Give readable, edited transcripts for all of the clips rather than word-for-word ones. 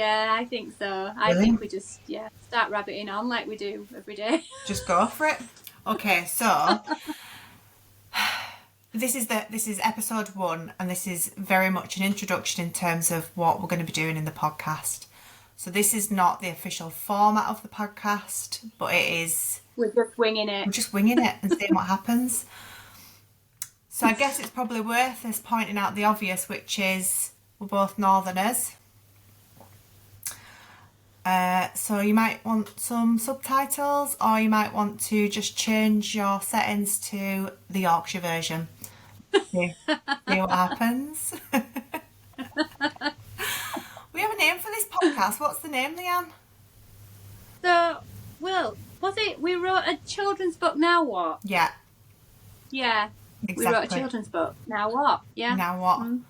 Yeah, I think so. I Brilliant. think we just start rabbiting on like we do every day. Just go for it. Okay, so this is episode 1, and this is very much an introduction in terms of what we're going to be doing in the podcast. So this is not the official format of the podcast, but it is. We're just winging it. We're just winging it and seeing what happens. So I guess it's probably worth us pointing out the obvious, which is we're both Northerners. So you might want some subtitles, or you might want to just change your settings to the Yorkshire version. See what happens. We have a name for this podcast. What's the name, Leanne? So, Will, was it we wrote a children's book, now what? Yeah. Yeah. Exactly. We wrote a children's book, now what? Yeah. Now what? Mm.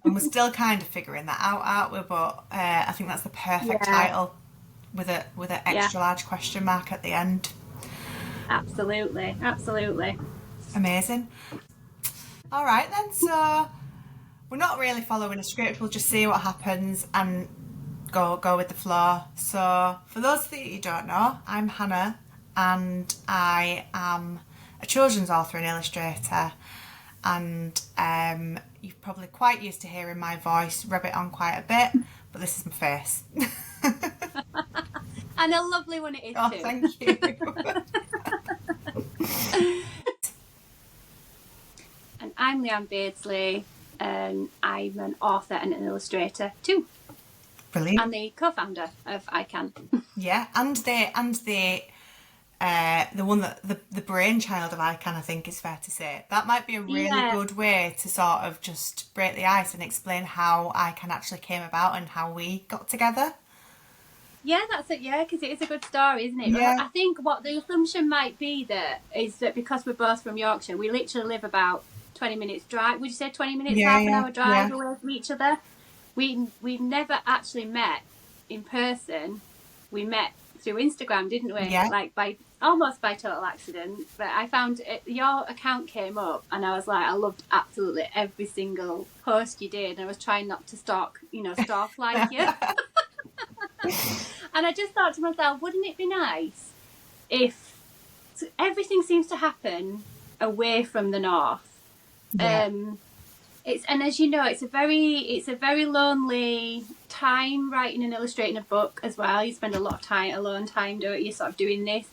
And we're still kind of figuring that out, aren't we? But I think that's the perfect title with an extra large question mark at the end. Absolutely. Amazing. All right then, so we're not really following a script. We'll just see what happens and go with the flow. So for those that you don't know, I'm Hannah, and I am a children's author and illustrator, and you're probably quite used to hearing my voice rabbit on quite a bit, but this is my face. And a lovely one it is too. Thank you. And I'm Leanne Beardsley, and I'm an author and an illustrator too. Brilliant. And the co-founder of ICAN. Yeah, and the one that the brainchild of ICAN, I think is fair to say. That might be a really good way to sort of just break the ice and explain how ICAN actually came about and how we got together. Yeah, that's it. Yeah, because it is a good story, isn't it? Yeah. I think what the assumption might be is that because we're both from Yorkshire, we literally live about 20 minutes drive. Would you say 20 minutes, half an hour drive away from each other? We've never actually met in person. We met through Instagram, didn't we? Yeah. Like almost by total accident. But I found your account came up, and I was like, I loved absolutely every single post you did. And I was trying not to stalk like you. And I just thought to myself, wouldn't it be nice if everything seems to happen away from the north? Yeah. And as you know, it's a very lonely time writing and illustrating a book as well. You spend a lot of alone time, don't you, sort of doing this.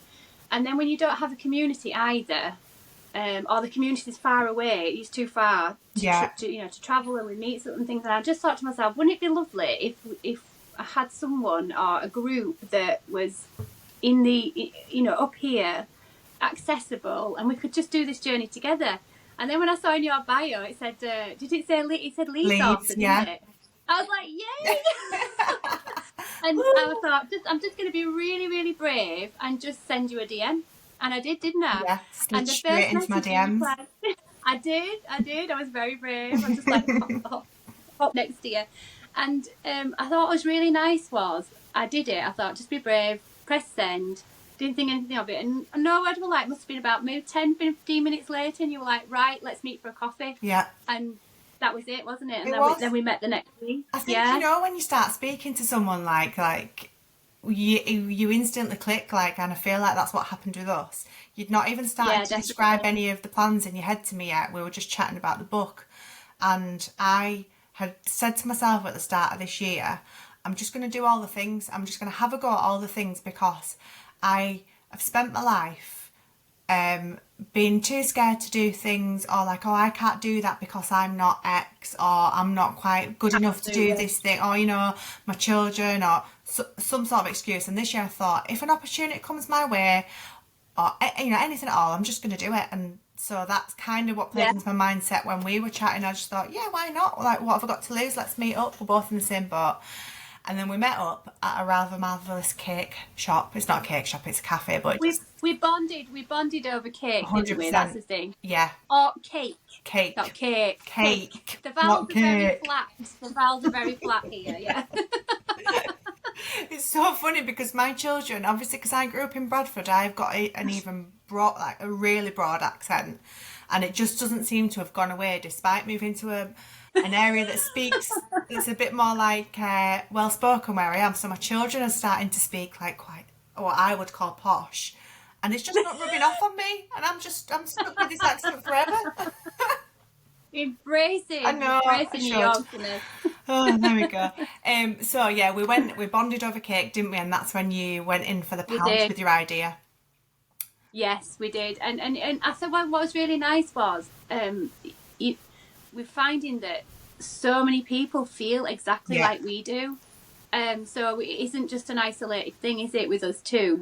And then when you don't have a community either, or the community is far away, it's too far to travel and we meet certain things. And I just thought to myself, wouldn't it be lovely if I had someone or a group that was in the, up here, accessible, and we could just do this journey together. And then when I saw in your bio, it said, did it say it said Leeds author, didn't it? I was like, yay! And I thought, I'm just going to be really, really brave and just send you a DM. And I did, didn't I? Yeah, and the straight into my DMs. I did. I was very brave. I was just like, hop next to you. And I thought what was really nice was, I did it. I thought, just be brave, press send. Didn't think anything of it. And no word were like, must have been about maybe 10, 15 minutes later, and you were like, right, let's meet for a coffee. Yeah. And that was it, wasn't it? And then we met the next week. I think, when you start speaking to someone like you instantly click, and I feel like that's what happened with us. You'd not even started to describe any of the plans in your head to me yet. We were just chatting about the book. And I had said to myself at the start of this year, I'm just going to do all the things. I'm just going to have a go at all the things, because I have spent my life being too scared to do things, or like, oh, I can't do that because I'm not X, or I'm not quite good enough to do this thing, or my children, or some sort of excuse. And this year I thought, if an opportunity comes my way, or anything at all, I'm just going to do it. And so that's kind of what played into my mindset when we were chatting. I just thought, yeah, why not? Like, what have I got to lose? Let's meet up. We're both in the same boat. And then we met up at a rather marvellous cake shop. It's not a cake shop, it's a cafe, but we bonded over cake, 100%. Didn't we? That's the thing. Yeah. Or cake. Cake. Not cake. Cake. The vowels are very flat. The vowels are very flat here, yeah. It's so funny because my children, obviously because I grew up in Bradford, I've got a really broad accent. and it just doesn't seem to have gone away despite moving to an area that speaks, it's a bit more like well spoken where I am. So my children are starting to speak like quite what I would call posh, and it's just not rubbing off on me, and I'm stuck with this accent forever. Embracing, I know, embracing your Yorkshireness. Oh, there we go. So yeah, we bonded over cake, didn't we? And that's when you went in for the pounds with your idea. Yes, we did. And I thought what was really nice was we're finding that so many people feel exactly like we do. So it isn't just an isolated thing, is it, with us too?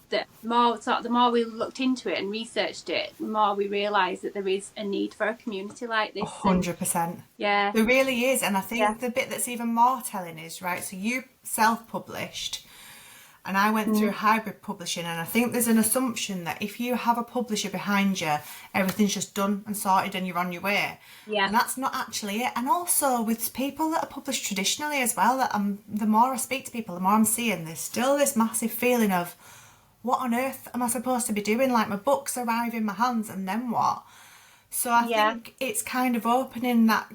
The more we looked into it and researched it, the more we realised that there is a need for a community like this. 100%. Yeah. There really is. And I think the bit that's even more telling is, right, so you self-published and I went through hybrid publishing, and I think there's an assumption that if you have a publisher behind you, everything's just done and sorted and you're on your way. Yeah. And that's not actually it. And also with people that are published traditionally as well, that the more I speak to people, the more I'm seeing there's still this massive feeling of, what on earth am I supposed to be doing? Like, my books arrive in my hands and then what? So I think it's kind of opening that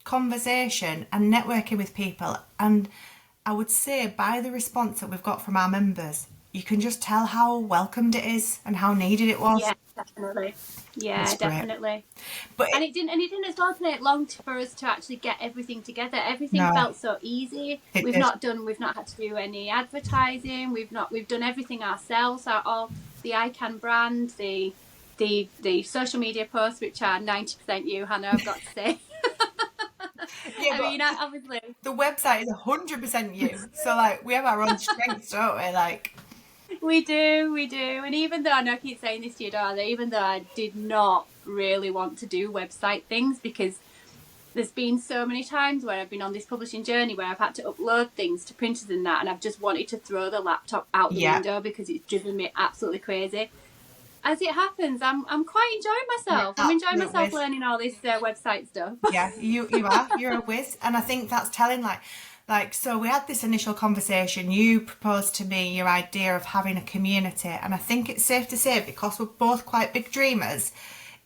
conversation and networking with people. And I would say by the response that we've got from our members, you can just tell how welcomed it is and how needed it was. Yeah, definitely. Yeah, That's definitely. But it didn't as well take long for us to actually get everything together. Everything felt so easy. We've not had to do any advertising. We've done everything ourselves. All the ICAN brand, the social media posts, which are 90% you, Hannah, I've got to say. Yeah, I mean, obviously the website is 100% you. So like, we have our own strengths, don't we? Like, we do. And even though I know I keep saying this to your daughter, even though I did not really want to do website things, because there's been so many times where I've been on this publishing journey where I've had to upload things to printers and that, and I've just wanted to throw the laptop out the window because it's driven me absolutely crazy. As it happens, I'm quite enjoying myself. I'm enjoying myself learning all this website stuff. Yeah, you are. You're a whiz. And I think that's telling, like, so we had this initial conversation. You proposed to me your idea of having a community. And I think it's safe to say, because we're both quite big dreamers,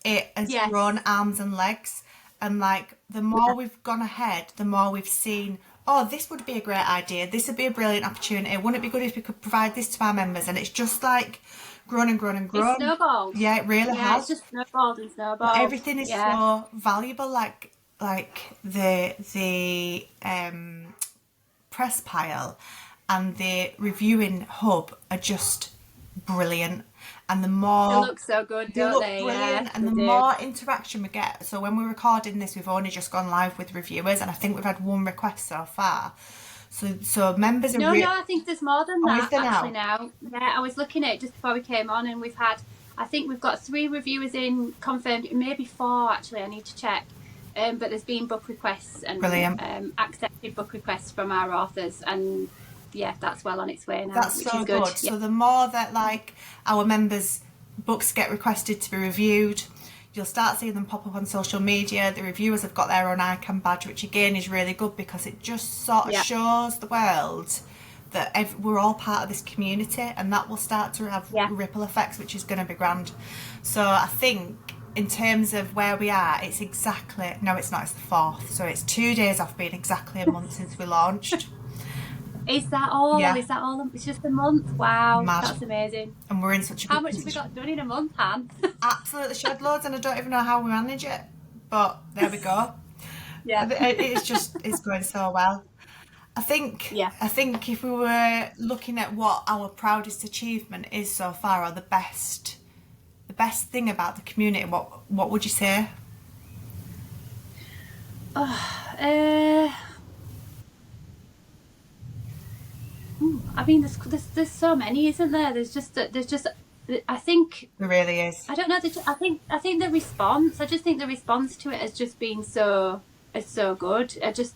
it has grown arms and legs. And like, the more we've gone ahead, the more we've seen, oh, this would be a great idea. This would be a brilliant opportunity. Wouldn't it be good if we could provide this to our members? And it's just like grown and grown and grown. It's snowballed. Yeah, it really has. It's just snowballed and snowballed. But everything is so valuable. Like the press pile and the reviewing hub are just brilliant. And the more they look so good, don't they? Brilliant. And the more interaction we get. So when we're recording this, we've only just gone live with reviewers, and I think we've had one request so far. So members are no, I think there's more than that actually now. Yeah, I was looking at it just before we came on, and I think we've got 3 reviewers in confirmed, maybe 4 actually. I need to check. But there's been book requests and accepted book requests from our authors, and yeah, that's well on its way now. That's which so is good. good. So the more that like our members' books get requested to be reviewed, you'll start seeing them pop up on social media. The reviewers have got their own ICAN badge, which again is really good because it just sort of shows the world that we're all part of this community, and that will start to have ripple effects, which is going to be grand. So I think in terms of where we are, it's exactly, no it's not, it's the 4th, so it's 2 days off being exactly a month since we launched. Is that all? Yeah. Is that all? It's just a month? Wow, Mad. That's amazing. And we're in such a good How much position. have we got done in a month, Han? Absolutely shed loads, and I don't even know how we manage it, but there we go. It's going so well. I think if we were looking at what our proudest achievement is so far, or the best thing about the community, what would you say? I mean, there's so many, isn't there? There's just I think there really is. I don't know. I think the response. I just think the response to it has just been so good. I just,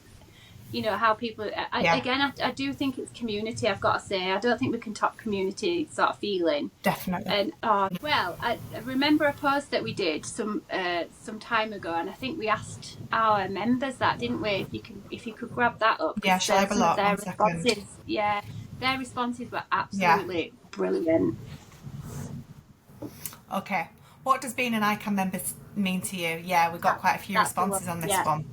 how people. I do think it's community. I've got to say, I don't think we can top community sort of feeling. Definitely. And I remember a post that we did some time ago, and I think we asked our members that, didn't we? If you could grab that up. Yeah, shall I have a look? 1 second. Yeah, their responses were absolutely brilliant. Okay. What does being an ICAN member mean to you? Yeah, we got quite a few responses on this one.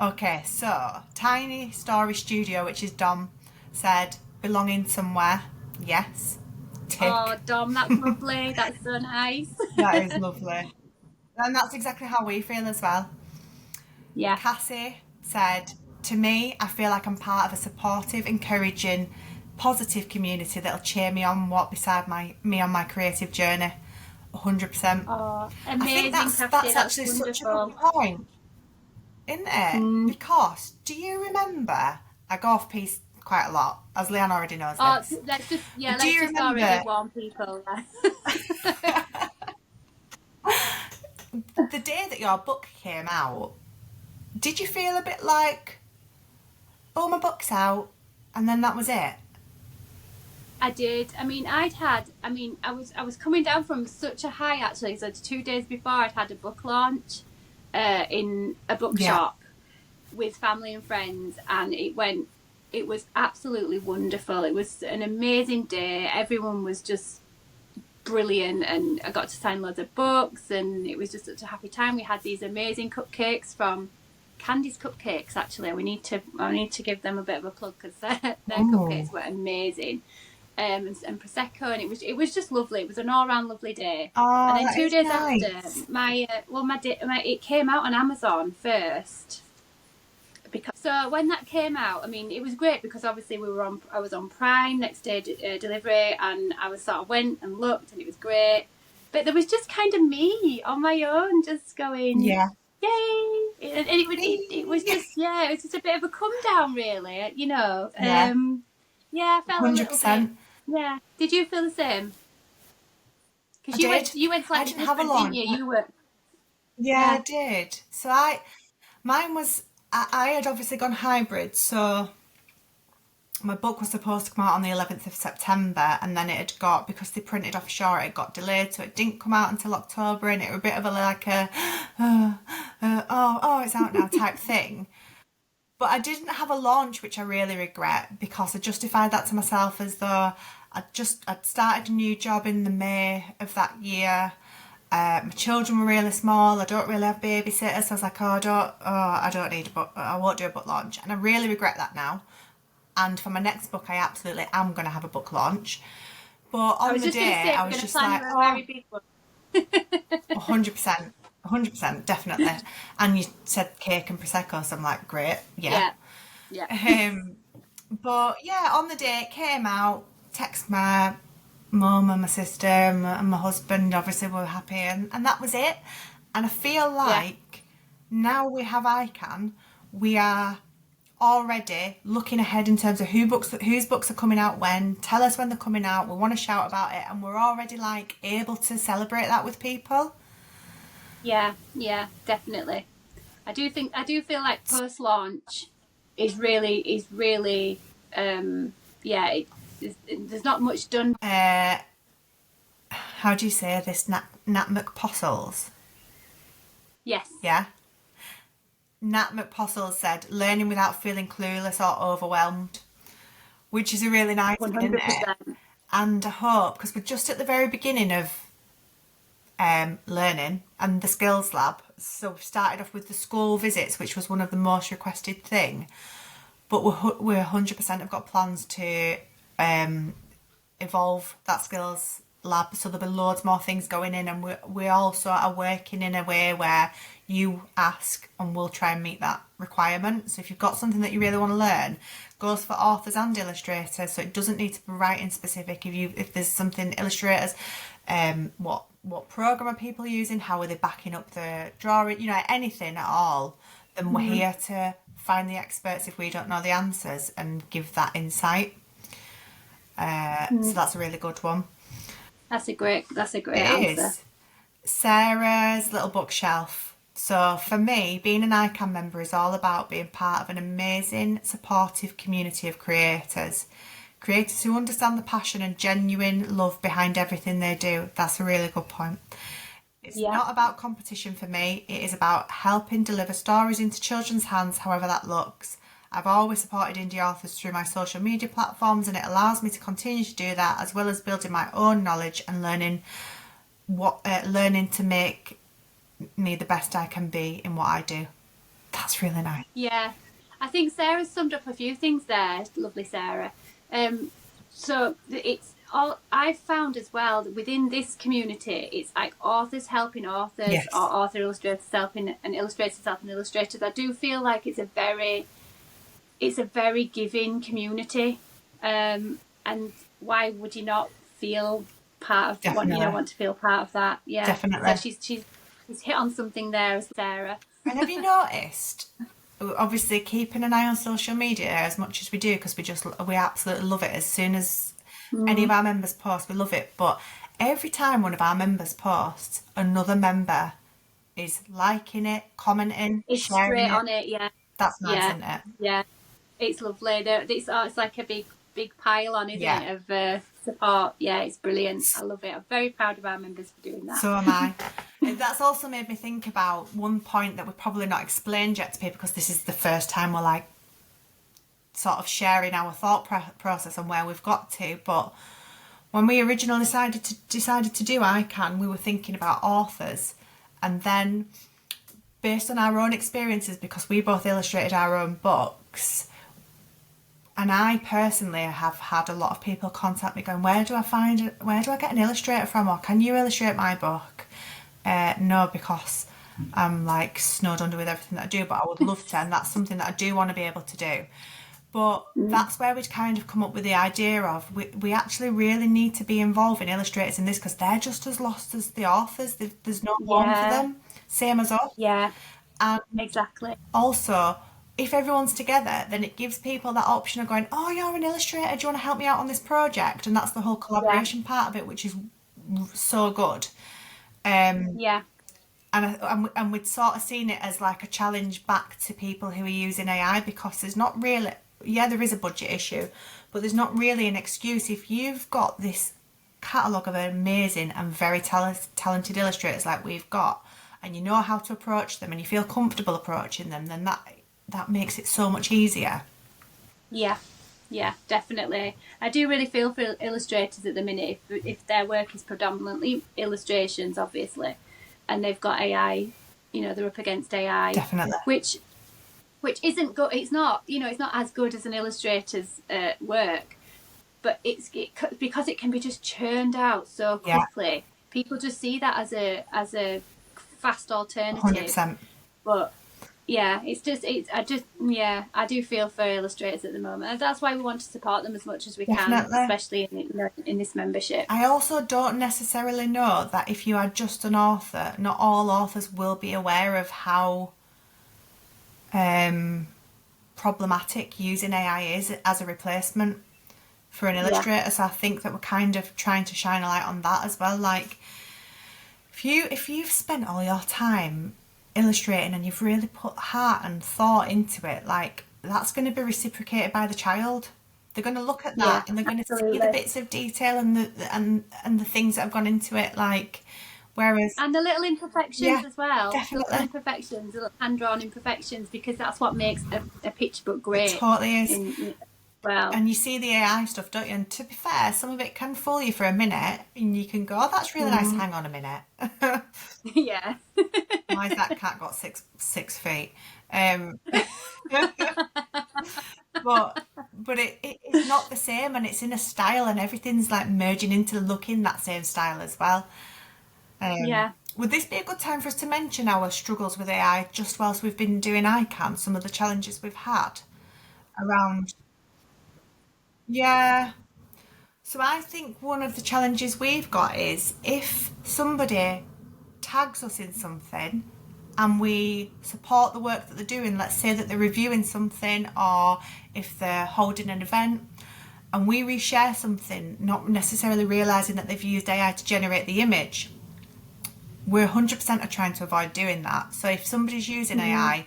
Okay, so Tiny Story Studio, which is Dom, said belonging somewhere. Yes. Tick. Oh, Dom, that's lovely. That's so nice. That is lovely. And that's exactly how we feel as well. Yeah. Cassie said, to me, I feel like I'm part of a supportive, encouraging, positive community that'll cheer me on, walk beside me on my creative journey. 100%. Oh, amazing, I think that's actually wonderful. such a good point, isn't it? Because do you remember? I go off piece quite a lot, as Leanne already knows this. Let's just already warn people. The day that your book came out, did you feel a bit like, oh, my book's out, and then that was it? I did. I mean, I was coming down from such a high, actually. So 2 days before, I'd had a book launch in a bookshop with family and friends, and it was absolutely wonderful. It was an amazing day. Everyone was just brilliant, and I got to sign loads of books, and it was just such a happy time. We had these amazing cupcakes from Candy's Cupcakes. Actually, I need to give them a bit of a plug, because their cupcakes were amazing. And prosecco, and it was just lovely. It was an all round lovely day. Oh, and then 2 days nice. after, it came out on Amazon first. So when that came out, I mean, it was great because obviously I was on Prime next day delivery, and I was sort of went and looked, and it was great. But there was just kind of me on my own, just going, yay! And it was just it was just a bit of a come down, really, you know. I felt 100%. A little bit. Yeah. Did you feel the same? Because you went slightly different, didn't you? You were. Yeah, I did. So mine was, I had obviously gone hybrid, so my book was supposed to come out on the 11th of September, and then it had got, because they printed offshore, it got delayed, so it didn't come out until October, and it was a bit of it's out now type thing. But I didn't have a launch, which I really regret, because I justified that to myself as though I'd started a new job in the May of that year. My children were really small. I don't really have babysitters. So I was like, I don't need a book. I won't do a book launch. And I really regret that now. And for my next book, I absolutely am going to have a book launch. But on the day, I was just like, 100%. 100%, definitely. And you said cake and prosecco, so I'm like, great, yeah. But yeah, on the day it came out, text my mum and my sister and my husband, obviously we were happy, and that was it. And I feel like now we have ICAN, we are already looking ahead in terms of whose books are coming out when, tell us when they're coming out, we want to shout about it, and we're already like able to celebrate that with people. Yeah, definitely. I do feel like post launch is really there's not much done. How do you say this? Nat McPostles. Yes. Yeah. Nat McPostles said, learning without feeling clueless or overwhelmed, which is a really nice thing, isn't it? And I hope, because we're just at the very beginning of learning and the skills lab, so we've started off with the school visits, which was one of the most requested thing, but we're 100% have got plans to evolve that skills lab, so there'll be loads more things going in, and we also are working in a way where you ask and we'll try and meet that requirement. So if you've got something that you really want to learn, goes for authors and illustrators, so it doesn't need to be writing specific. If there's something illustrators, what program are people using, how are they backing up the drawing, you know, anything at all, then we're here to find the experts if we don't know the answers and give that insight. So that's a really good one. That's a great answer. Is Sarah's little bookshelf. So for me, being an ICAN member is all about being part of an amazing, supportive community of creators who understand the passion and genuine love behind everything they do. That's a really good point. It's not about competition for me. It is about helping deliver stories into children's hands, however that looks. I've always supported indie authors through my social media platforms, and it allows me to continue to do that, as well as building my own knowledge and learning learning to make me the best I can be in what I do. That's really nice. Yeah, I think Sarah's summed up a few things there. Lovely, Sarah. So it's all I've found as well that within this community, it's like authors helping authors, Yes. or author illustrators helping and illustrators helping illustrators. I do feel like it's a very giving community, and why would you not feel part of Definitely. want to feel part of that? Yeah, Definitely. So she's hit on something there, Sarah. And have you noticed, obviously keeping an eye on social media as much as we do, because we absolutely love it. As soon as any of our members post, we love it. But every time one of our members posts, another member is liking it, commenting, It's sharing straight it. on it. Yeah, That's nice, isn't it? Yeah, it's lovely. It's like a big pile on, isn't it, of support. Yeah, it's brilliant. I love it. I'm very proud of our members for doing that. So am I. And that's also made me think about one point that we've probably not explained yet to people, because this is the first time we're like sort of sharing our thought process and where we've got to. But when we originally decided to do ICAN, we were thinking about authors, and then based on our own experiences, because we both illustrated our own books, and I personally have had a lot of people contact me going, where do I get an illustrator from, or can you illustrate my book? No, because I'm like snowed under with everything that I do, but I would love to, and that's something that I do want to be able to do. But that's where we'd kind of come up with the idea of we actually really need to be involving illustrators in this, because they're just as lost as the authors. There's no home for them, same as us. Yeah, and exactly. Also, if everyone's together, then it gives people that option of going, oh, you're an illustrator, do you want to help me out on this project? And that's the whole collaboration part of it, which is so good. Yeah. And we'd sort of seen it as like a challenge back to people who are using AI, because there's not really, there is a budget issue, but there's not really an excuse. If you've got this catalogue of amazing and very talented illustrators like we've got, and you know how to approach them and you feel comfortable approaching them, then that makes it so much easier. Yeah, definitely. I do really feel for illustrators at the minute, if their work is predominantly illustrations, obviously, and they've got AI, they're up against AI. Definitely. Which isn't good. It's not, it's not as good as an illustrator's work, but because it can be just churned out so quickly. Yeah. People just see that as a fast alternative. 100%. But yeah, I do feel for illustrators at the moment, and that's why we want to support them as much as we can, especially in this membership. I also don't necessarily know that if you are just an author, not all authors will be aware of how problematic using AI is as a replacement for an illustrator. So I think that we're kind of trying to shine a light on that as well. Like, if you've spent all your time illustrating and you've really put heart and thought into it, like, that's going to be reciprocated by the child. They're going to look at that and they're going to see the bits of detail and the things that have gone into it, like, whereas and the little imperfections as well. Definitely. The little imperfections, the little hand-drawn imperfections, because that's what makes a picture book great. It totally is. And you see the AI stuff, don't you? And to be fair, some of it can fool you for a minute, and you can go, "Oh, that's really nice. Hang on a minute." Yeah. Why has that cat got 6 feet? But it's not the same, and it's in a style, and everything's like merging into looking that same style as well. Would this be a good time for us to mention our struggles with AI just whilst we've been doing ICAN? Some of the challenges we've had around. Yeah. So I think one of the challenges we've got is if somebody tags us in something and we support the work that they're doing, let's say that they're reviewing something, or if they're holding an event, and we reshare something, not necessarily realising that they've used AI to generate the image, we're 100% are trying to avoid doing that. So if somebody's using AI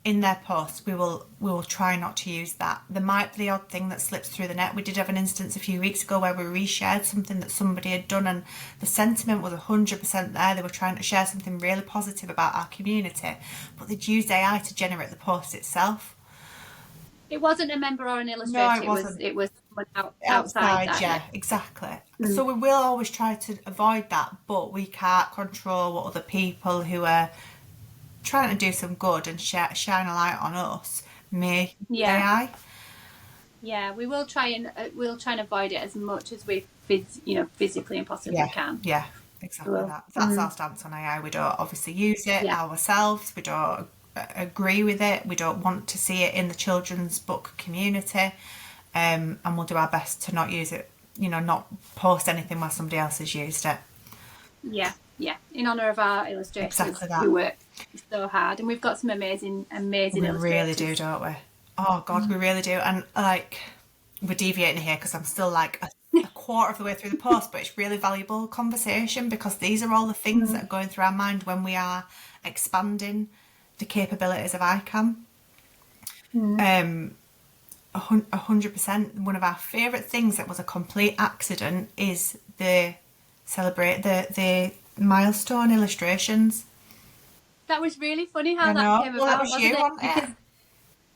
in their posts, we will try not to use that. There might be the odd thing that slips through the net. We did have an instance a few weeks ago where we reshared something that somebody had done, and the sentiment was 100% there. They were trying to share something really positive about our community, but they'd used AI to generate the post itself. It wasn't a member or an illustrator. No, it wasn't. It was outside that. Yeah, exactly. So we will always try to avoid that, but we can't control what other people who are trying to do some good and shine a light on us may use AI. Yeah, we will try and avoid it as much as we physically and possibly can. Yeah, exactly that. That's our stance on AI. We don't obviously use it ourselves. We don't agree with it. We don't want to see it in the children's book community, and we'll do our best to not use it. Not post anything where somebody else has used it. Yeah. In honour of our illustrators who work so hard, and we've got some amazing illustrators. We really do, don't we? Oh God, we really do. And we're deviating here because I'm still like a quarter of the way through the post, but it's really valuable conversation because these are all the things that are going through our mind when we are expanding the capabilities of ICAN. 100%. One of our favourite things that was a complete accident is the Milestone Illustrations. That was really funny how that came about. That was you, wasn't it?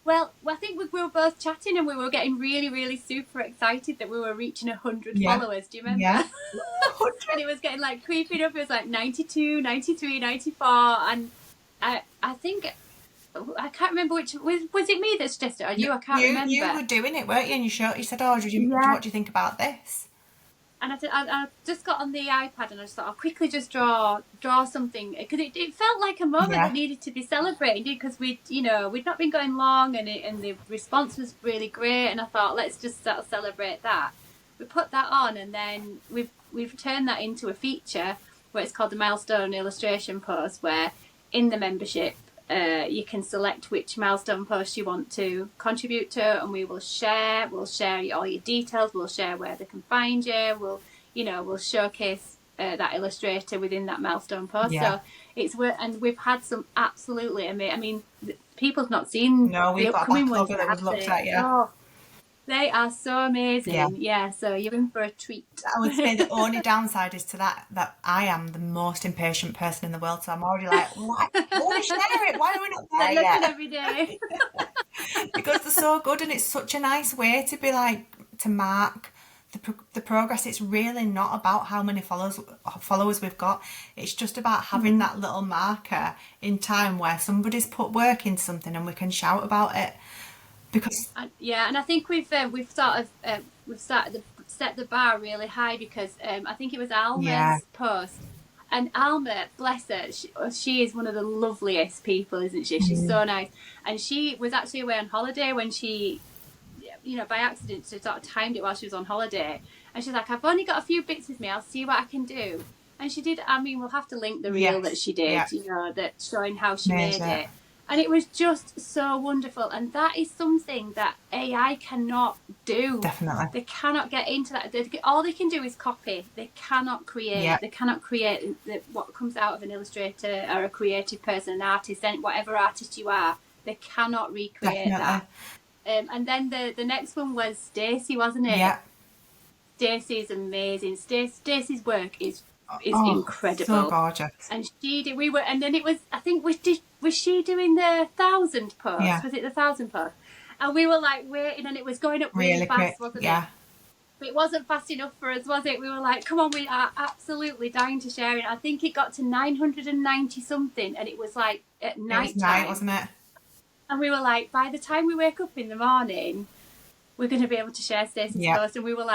Well, I think we were both chatting and we were getting really, really super excited that we were reaching 100 followers. Do you remember? Yeah. And it was getting creeping up. It was 92, 93, 94. And I think, I can't remember which, was it me that suggested it or you? I can't remember. You were doing it, weren't you? And you said, what do you think about this? And I just got on the iPad and I just thought I'll quickly just draw something because it felt like a moment that needed to be celebrated because we'd not been going long and the response was really great and I thought let's just sort of celebrate that. We put that on and then we've turned that into a feature where it's called the Milestone Illustration post, where in the membership you can select which milestone post you want to contribute to, and we'll share all your details, we'll share where they can find you, we'll showcase that illustrator within that milestone post. So and we've had some absolutely amazing, I mean, people's not seen the upcoming ones that we've looked at they are so amazing. So you're in for a treat. I would say the only downside is to that I am the most impatient person in the world, so I'm already like, why share it? Why are we not there yet? Every day. Because they're so good and it's such a nice way to be to mark the progress. It's really not about how many followers we've got. It's just about having that little marker in time where somebody's put work into something and we can shout about it. And I think we've set the bar really high because I think it was Alma's post, and Alma, bless her, she is one of the loveliest people, isn't she? She's so nice, and she was actually away on holiday when she, by accident, she sort of timed it while she was on holiday, and she's like, I've only got a few bits with me, I'll see what I can do, and she did. I mean, we'll have to link the reel that she did, that showing how she made it. And it was just so wonderful. And that is something that AI cannot do. Definitely. They cannot get into that. All they can do is copy. They cannot create. They cannot create what comes out of an illustrator or a creative person, an artist, whatever artist you are. They cannot recreate that. And then the next one was Stacey, wasn't it? Yeah. Stacey is amazing. Stacey's work is incredible. So gorgeous. And she did. And then it was. I think was she doing the 1,000 post? Yeah. Was it the 1,000 post? And we were waiting, and it was going up really fast, quick. Wasn't it? But it wasn't fast enough for us, was it? We were like, come on, we are absolutely dying to share it. I think it got to 990 something, and it was at night time, wasn't it? And we were like, by the time we wake up in the morning, we're going to be able to share Stacey's post, and we were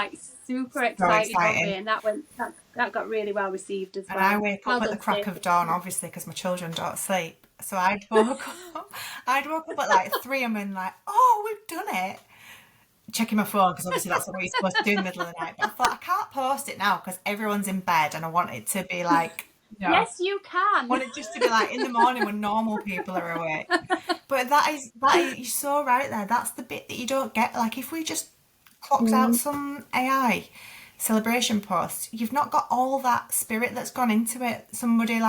super excited about it, and that got really well received as well. And I wake up at the crack of dawn, obviously, because my children don't sleep. So I'd woke up at 3 and been we've done it. Checking my phone, because obviously that's what you're supposed to do in the middle of the night. But I thought, I can't post it now because everyone's in bed, and I want it to be yes, you can. I want it just to be in the morning when normal people are awake. But that is you're so right there. That's the bit that you don't get. If we just clocked out some AI celebration posts, you've not got all that spirit that's gone into it. Somebody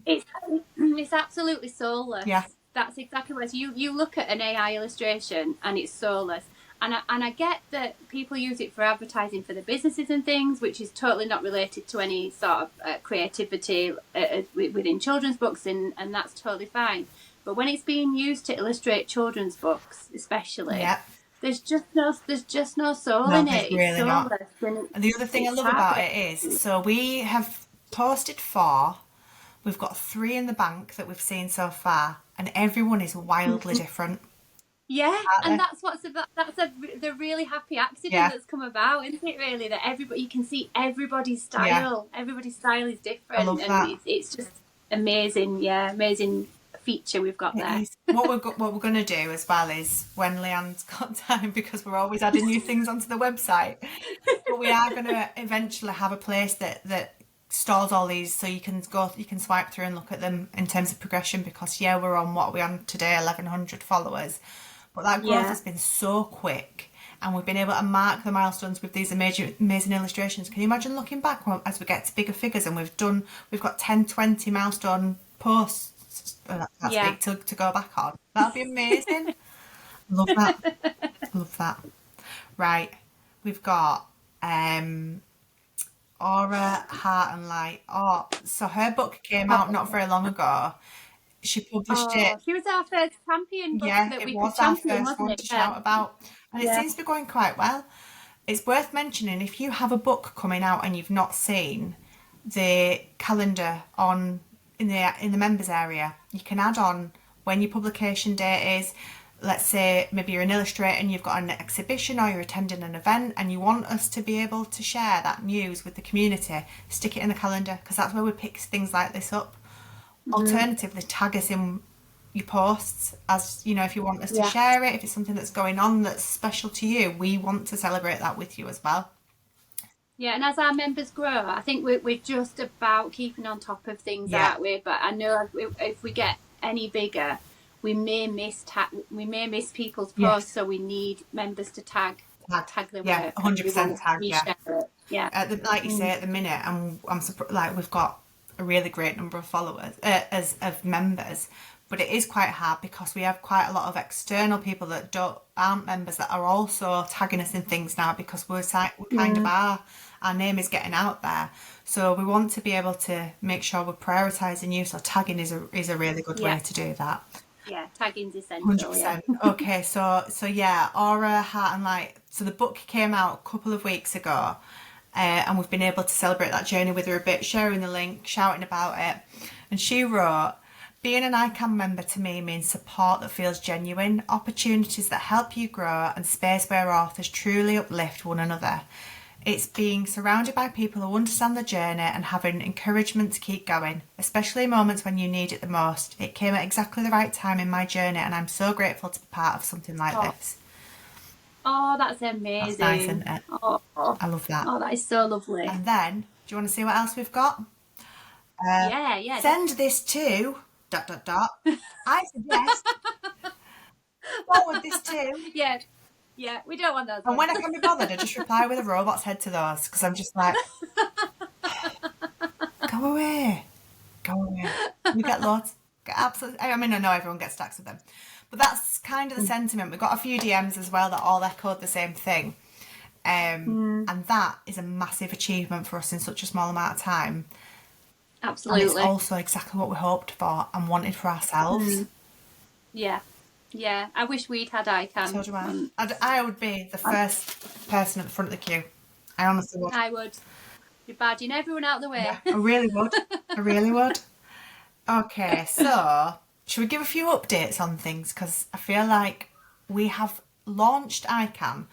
it's absolutely soulless. Yeah, that's exactly what it is. You look at an AI illustration and it's soulless. And I get that people use it for advertising for the businesses and things, which is totally not related to any sort of creativity within children's books, and that's totally fine. But when it's being used to illustrate children's books, especially, there's just no soul No, in there's it. It's really not. soulless, and And the other thing I it's love about heartbreaking. it is, so we have posted 4, we've got 3 in the bank that we've seen so far, and everyone is wildly different, Yeah, aren't and they? that's what's about. That's the really happy accident Yeah, that's come about, isn't it? Really, that everybody you can see everybody's yeah, style. Everybody's style is I different, love and that. it's just amazing. Yeah, amazing feature we've got It there. is. What we're going to do as well is when Leanne's got time, because we're always adding new things onto the website, but we are going to eventually have a place that stores all these, so you can swipe through and look at them in terms of progression, because yeah, we're on, what are we on today, 1100 followers, but that growth Yeah, has been so quick, and we've been able to mark the milestones with these amazing illustrations. Can you imagine looking back as we get to bigger figures, and we've got 10, 20 milestone posts, that's yeah. big, to go back on. That'll be amazing. Love that. Love that. Right, we've got Aura, Heart and Light. Oh, so her book came out Oh, not very long ago. She published it. she was our first champion book Yeah, that it we could was our champion, first wasn't one it? to Yeah, shout about, and it yeah. seems to be going quite well. It's worth mentioning, if you have a book coming out and you've not seen the calendar on in the members area, you can add on when your publication date is. Let's say maybe you're an illustrator and you've got an exhibition or you're attending an event and you want us to be able to share that news with the community, stick it in the calendar, because that's where we pick things like this up. Mm-hmm. Alternatively, tag us in your posts, as you know, if you want us to Yeah. share it, if it's something that's going on that's special to you, we want to celebrate that with you as well. Yeah, and as our members grow, I think we're just about keeping on top of things, Yeah, aren't we? But I know if we get any bigger, we may miss people's posts, yes, so we need members to tag tag. the Yeah, work, and we 100% will tag. Yeah, reshare it. Yeah. like you say, Mm. at the minute, I'm surprised. Like, we've got a really great number of followers, as of members, but it is quite hard because we have quite a lot of external people that aren't members that are also tagging us in things now, because we kind of Mm. are. Our name is getting out there, so we want to be able to make sure we're prioritising you. So tagging is a really good Yeah. way to do that. Yeah. Tagging's essential. Yeah. 100%. Okay, so yeah, Aura, Heart and Light. So the book came out a couple of weeks ago, and we've been able to celebrate that journey with her a bit, sharing the link, shouting about it. And she wrote, being an ICAN member to me means support that feels genuine, opportunities that help you grow, and space where authors truly uplift one another. It's being surrounded by people who understand the journey and having encouragement to keep going, especially in moments when you need it the most. It came at exactly the right time in my journey, and I'm so grateful to be part of something like Oh, this. that's That's nice, isn't amazing. it? Oh, I love that. that is so lovely. And then, do you want to see what else we've got? Yeah. Yeah. Send this to ... I suggest forward this to... Yeah. Yeah. We don't want those And when ones. I can be bothered, I just reply with a robot's head to those, because I'm just like, go away, go away. We get loads. Get absolutely. I mean, I know everyone gets stacks of them, but that's kind of the sentiment. We got a few DMs as well that all echoed the same thing, Mm. and that is a massive achievement for us in such a small amount of time. And it's Absolutely. also exactly what we hoped for and wanted for ourselves. Mm. Yeah. Yeah. I wish we'd had So ICAN. do I. I would be the first person at the front of the queue. I honestly would. I would be badging everyone out of the Yeah, way. I really would. I really would. Okay, so should we give a few updates on things? Because I feel like we have launched ICAN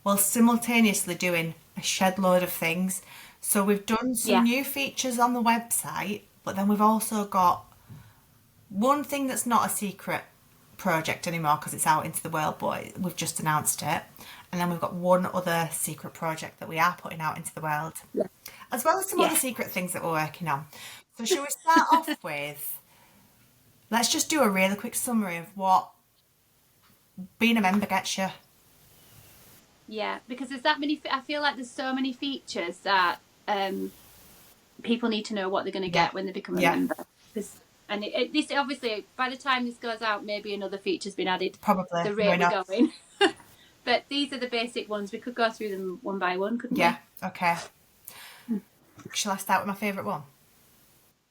while simultaneously doing a shed load of things. So we've done some Yeah. new features on the website, but then we've also got one thing that's not a secret project anymore because it's out into the world, but we've just announced it. And then we've got one other secret project that we are putting out into the world, Yeah. as well as some Yeah. other secret things that we're working on. So shall we start off with, let's just do a really quick summary of what being a member gets you. Yeah. Because there's that many. I feel like there's so many features that people need to know what they're going to get when they become a member. And this obviously, by the time this goes out, maybe another feature's been added. Probably. The rate we're going. But these are the basic ones. We could go through them one by one, couldn't we? Yeah, okay. Shall I start with my favourite one?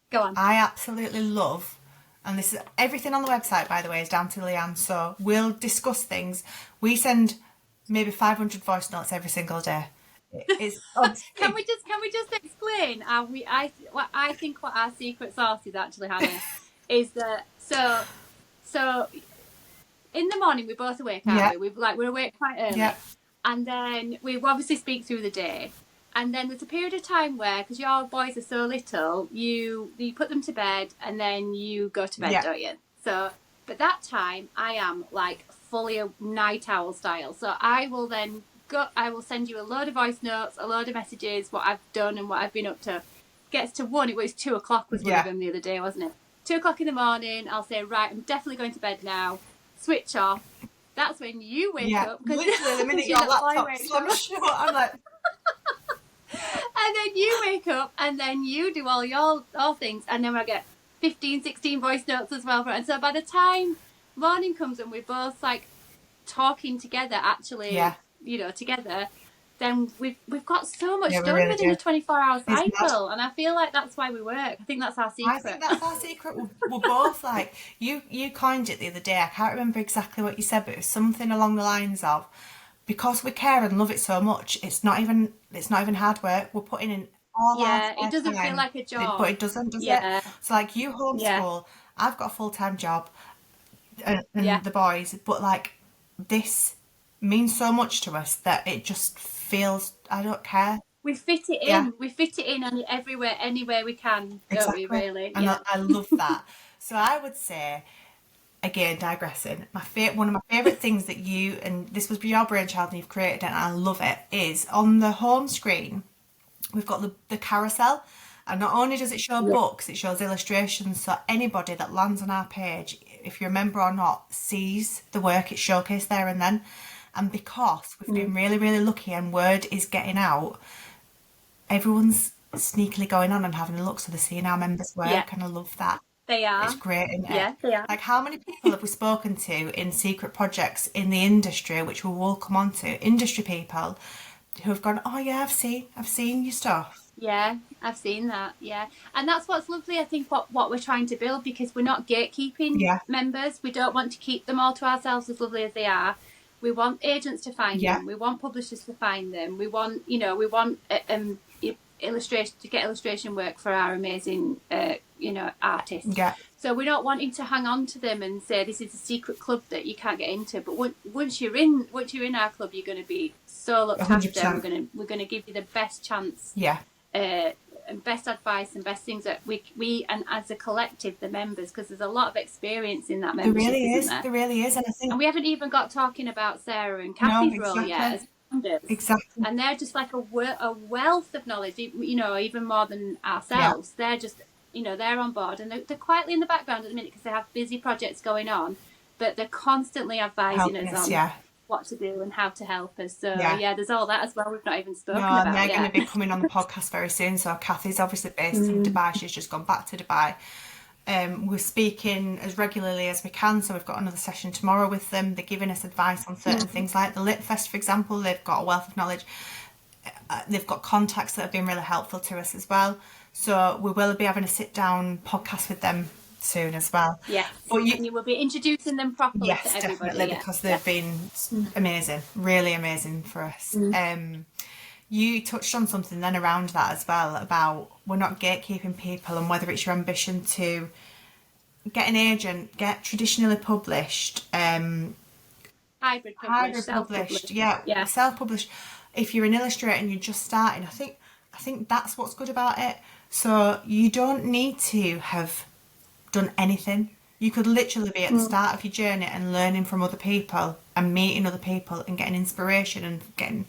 Go on. I absolutely love, and this is everything on the website, by the way, is down to Leanne, so we'll discuss things. We send maybe 500 voice notes every single day. It's can we just explain what I think what our secret sauce is actually, Hannah, is that so in the morning we're both awake, aren't we? We're awake quite early, and then we obviously speak through the day, and then there's a period of time where, because your boys are so little, you put them to bed and then you go to bed, don't you? So, but that time I am like fully a night owl style, so I will then I will send you a load of voice notes, a load of messages, what I've done and what I've been up to. Gets to 1, it was 2 o'clock was one of them the other day, wasn't it? 2 o'clock in the morning, I'll say, right, I'm definitely going to bed now. Switch off. That's when you wake up. Literally the minute your laptop slams shut, I'm like... And then you wake up and then you do all your things, and then I get 15, 16 voice notes as well. And so by the time morning comes and we're both like talking together, actually, together, then we've got so much done really within a 24-hour cycle, and I feel like that's why we work. I think that's our secret. I think that's our secret. We're both like, you coined it the other day. I can't remember exactly what you said, but it was something along the lines of, because we care and love it so much, it's not even hard work. We're putting in all our it doesn't feel like a job, but it doesn't, does it? So like, you homeschool, I've got a full-time job, and the boys, but like, this means so much to us that it just feels, I don't care. We fit it in. We fit it in everywhere, anywhere we can, don't we, really? And I love that. So I would say, again, digressing, one of my favourite things that you, and this was your brainchild and you've created it and I love it, is on the home screen, we've got the carousel. And not only does it show books, it shows illustrations. So anybody that lands on our page, if you remember or not, sees the work. It's showcased there and then. And because we've been really, really lucky and word is getting out, everyone's sneakily going on and having a look. So they're seeing our members' work, and I love that. They are. It's great, isn't it? Yeah, they are. Like, how many people have we spoken to in secret projects in the industry, which we will come on to, industry people who have gone, oh yeah, I've seen your stuff. Yeah, I've seen that, and that's what's lovely, I think, what we're trying to build, because we're not gatekeeping members. We don't want to keep them all to ourselves, as lovely as they are. We want agents to find them. We want publishers to find them. We want, illustration to get illustration work for our amazing, artists. Yeah. So we're not wanting to hang on to them and say this is a secret club that you can't get into. But once you're in our club, you're going to be so looked 100%. After. We're going to give you the best chance. Yeah. And best advice and best things that we and as a collective, the members, because there's a lot of experience in that membership. There really is, and we haven't even got talking about Sarah and Kathy's role yet as founders. Exactly. And they're just like a wealth of knowledge, even more than ourselves. They're just, they're on board, and they're quietly in the background at the minute because they have busy projects going on, but they're constantly advising us on what to do and how to help us. So there's all that as well. We've not even spoken about. And they're going to be coming on the podcast very soon. So Kathy's obviously based in Dubai. She's just gone back to Dubai. We're speaking as regularly as we can. So we've got another session tomorrow with them. They're giving us advice on certain things, like the Lit Fest, for example. They've got a wealth of knowledge. They've got contacts that have been really helpful to us as well. So we will be having a sit down podcast with them soon as well. Yes, and you will be introducing them properly to everybody. Definitely, because they've been amazing, really amazing for us. You touched on something then around that as well, about we're not gatekeeping people, and whether it's your ambition to get an agent, get traditionally published, hybrid published, self-published. If you're an illustrator and you're just starting, I think that's what's good about it. So you don't need to have done anything. You could literally be at the start of your journey and learning from other people and meeting other people and getting inspiration and getting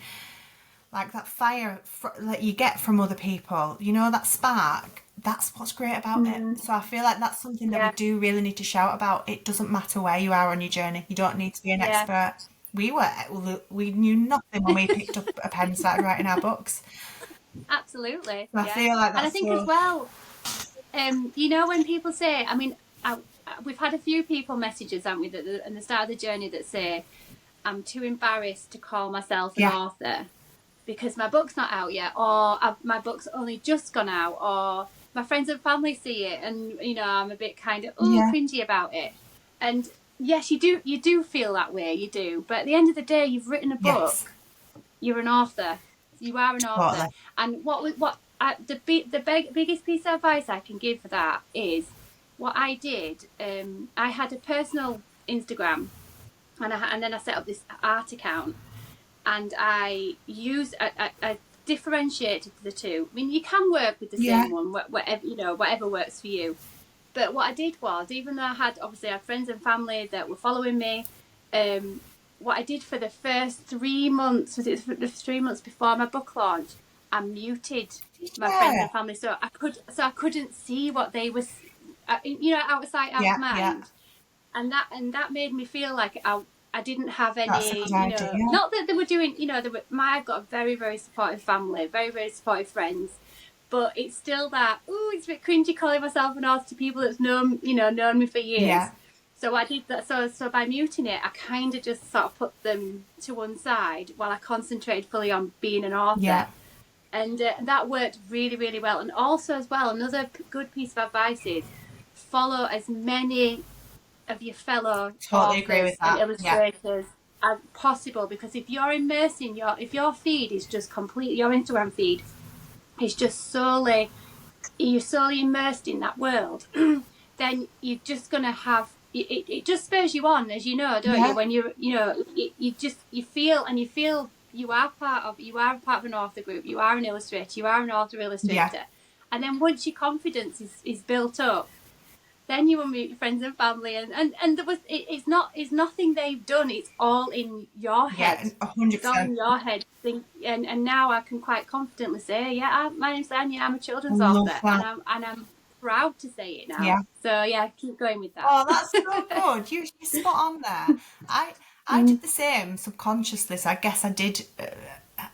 like that fire that you get from other people, that spark. That's what's great about it. So I feel like that's something that we do really need to shout about. It doesn't matter where you are on your journey. You don't need to be an expert. We knew nothing when we picked up a pen and started writing our books. Absolutely. So I feel like that's, and I think as well, when people say, I mean, we've had a few people messages, haven't we, that at the start of the journey that say, I'm too embarrassed to call myself an author because my book's not out yet, or my book's only just gone out, or my friends and family see it and, I'm a bit kind of cringy about it. And yes, you do feel that way, you do. But at the end of the day, you've written a book. Yes. You're an author. You are an author. Totally. And the biggest piece of advice I can give for that is what I did. I had a personal Instagram, and then I set up this art account, and I used I differentiated the two. I mean, you can work with the same one, whatever works for you. But what I did was, even though I had friends and family that were following me, what I did for the first 3 months, was it the 3 months before my book launch, I muted my friends and family, so I couldn't see what they was, out of sight, out of mind, and that made me feel like I didn't have any, not that they were doing, I've got a very, very supportive family, very, very supportive friends. But it's still that, it's a bit cringy calling myself an author to people that's known me for years. Yeah. So I did that. So by muting it, I kind of just sort of put them to one side while I concentrated fully on being an author. Yeah. And that worked really, really well. And also as well, another good piece of advice is follow as many of your fellow authors and illustrators as possible. Because if you're immersing if your feed is just completely, your Instagram feed, it's just you're solely immersed in that world, then you're just going to have, it just spurs you on, as you know, don't you? When you feel you are part of an author group, you are an illustrator, you are an author illustrator. Yeah. And then once your confidence is built up, then you will meet your friends and family, and it's nothing they've done. It's all in your head. 100%. It's all in your head. And now I can quite confidently say, my name's Leanne. I'm a children's author, and I'm proud to say it now. Yeah. So keep going with that. Oh, that's so good. You're spot on there. I did the same subconsciously. So I guess I did.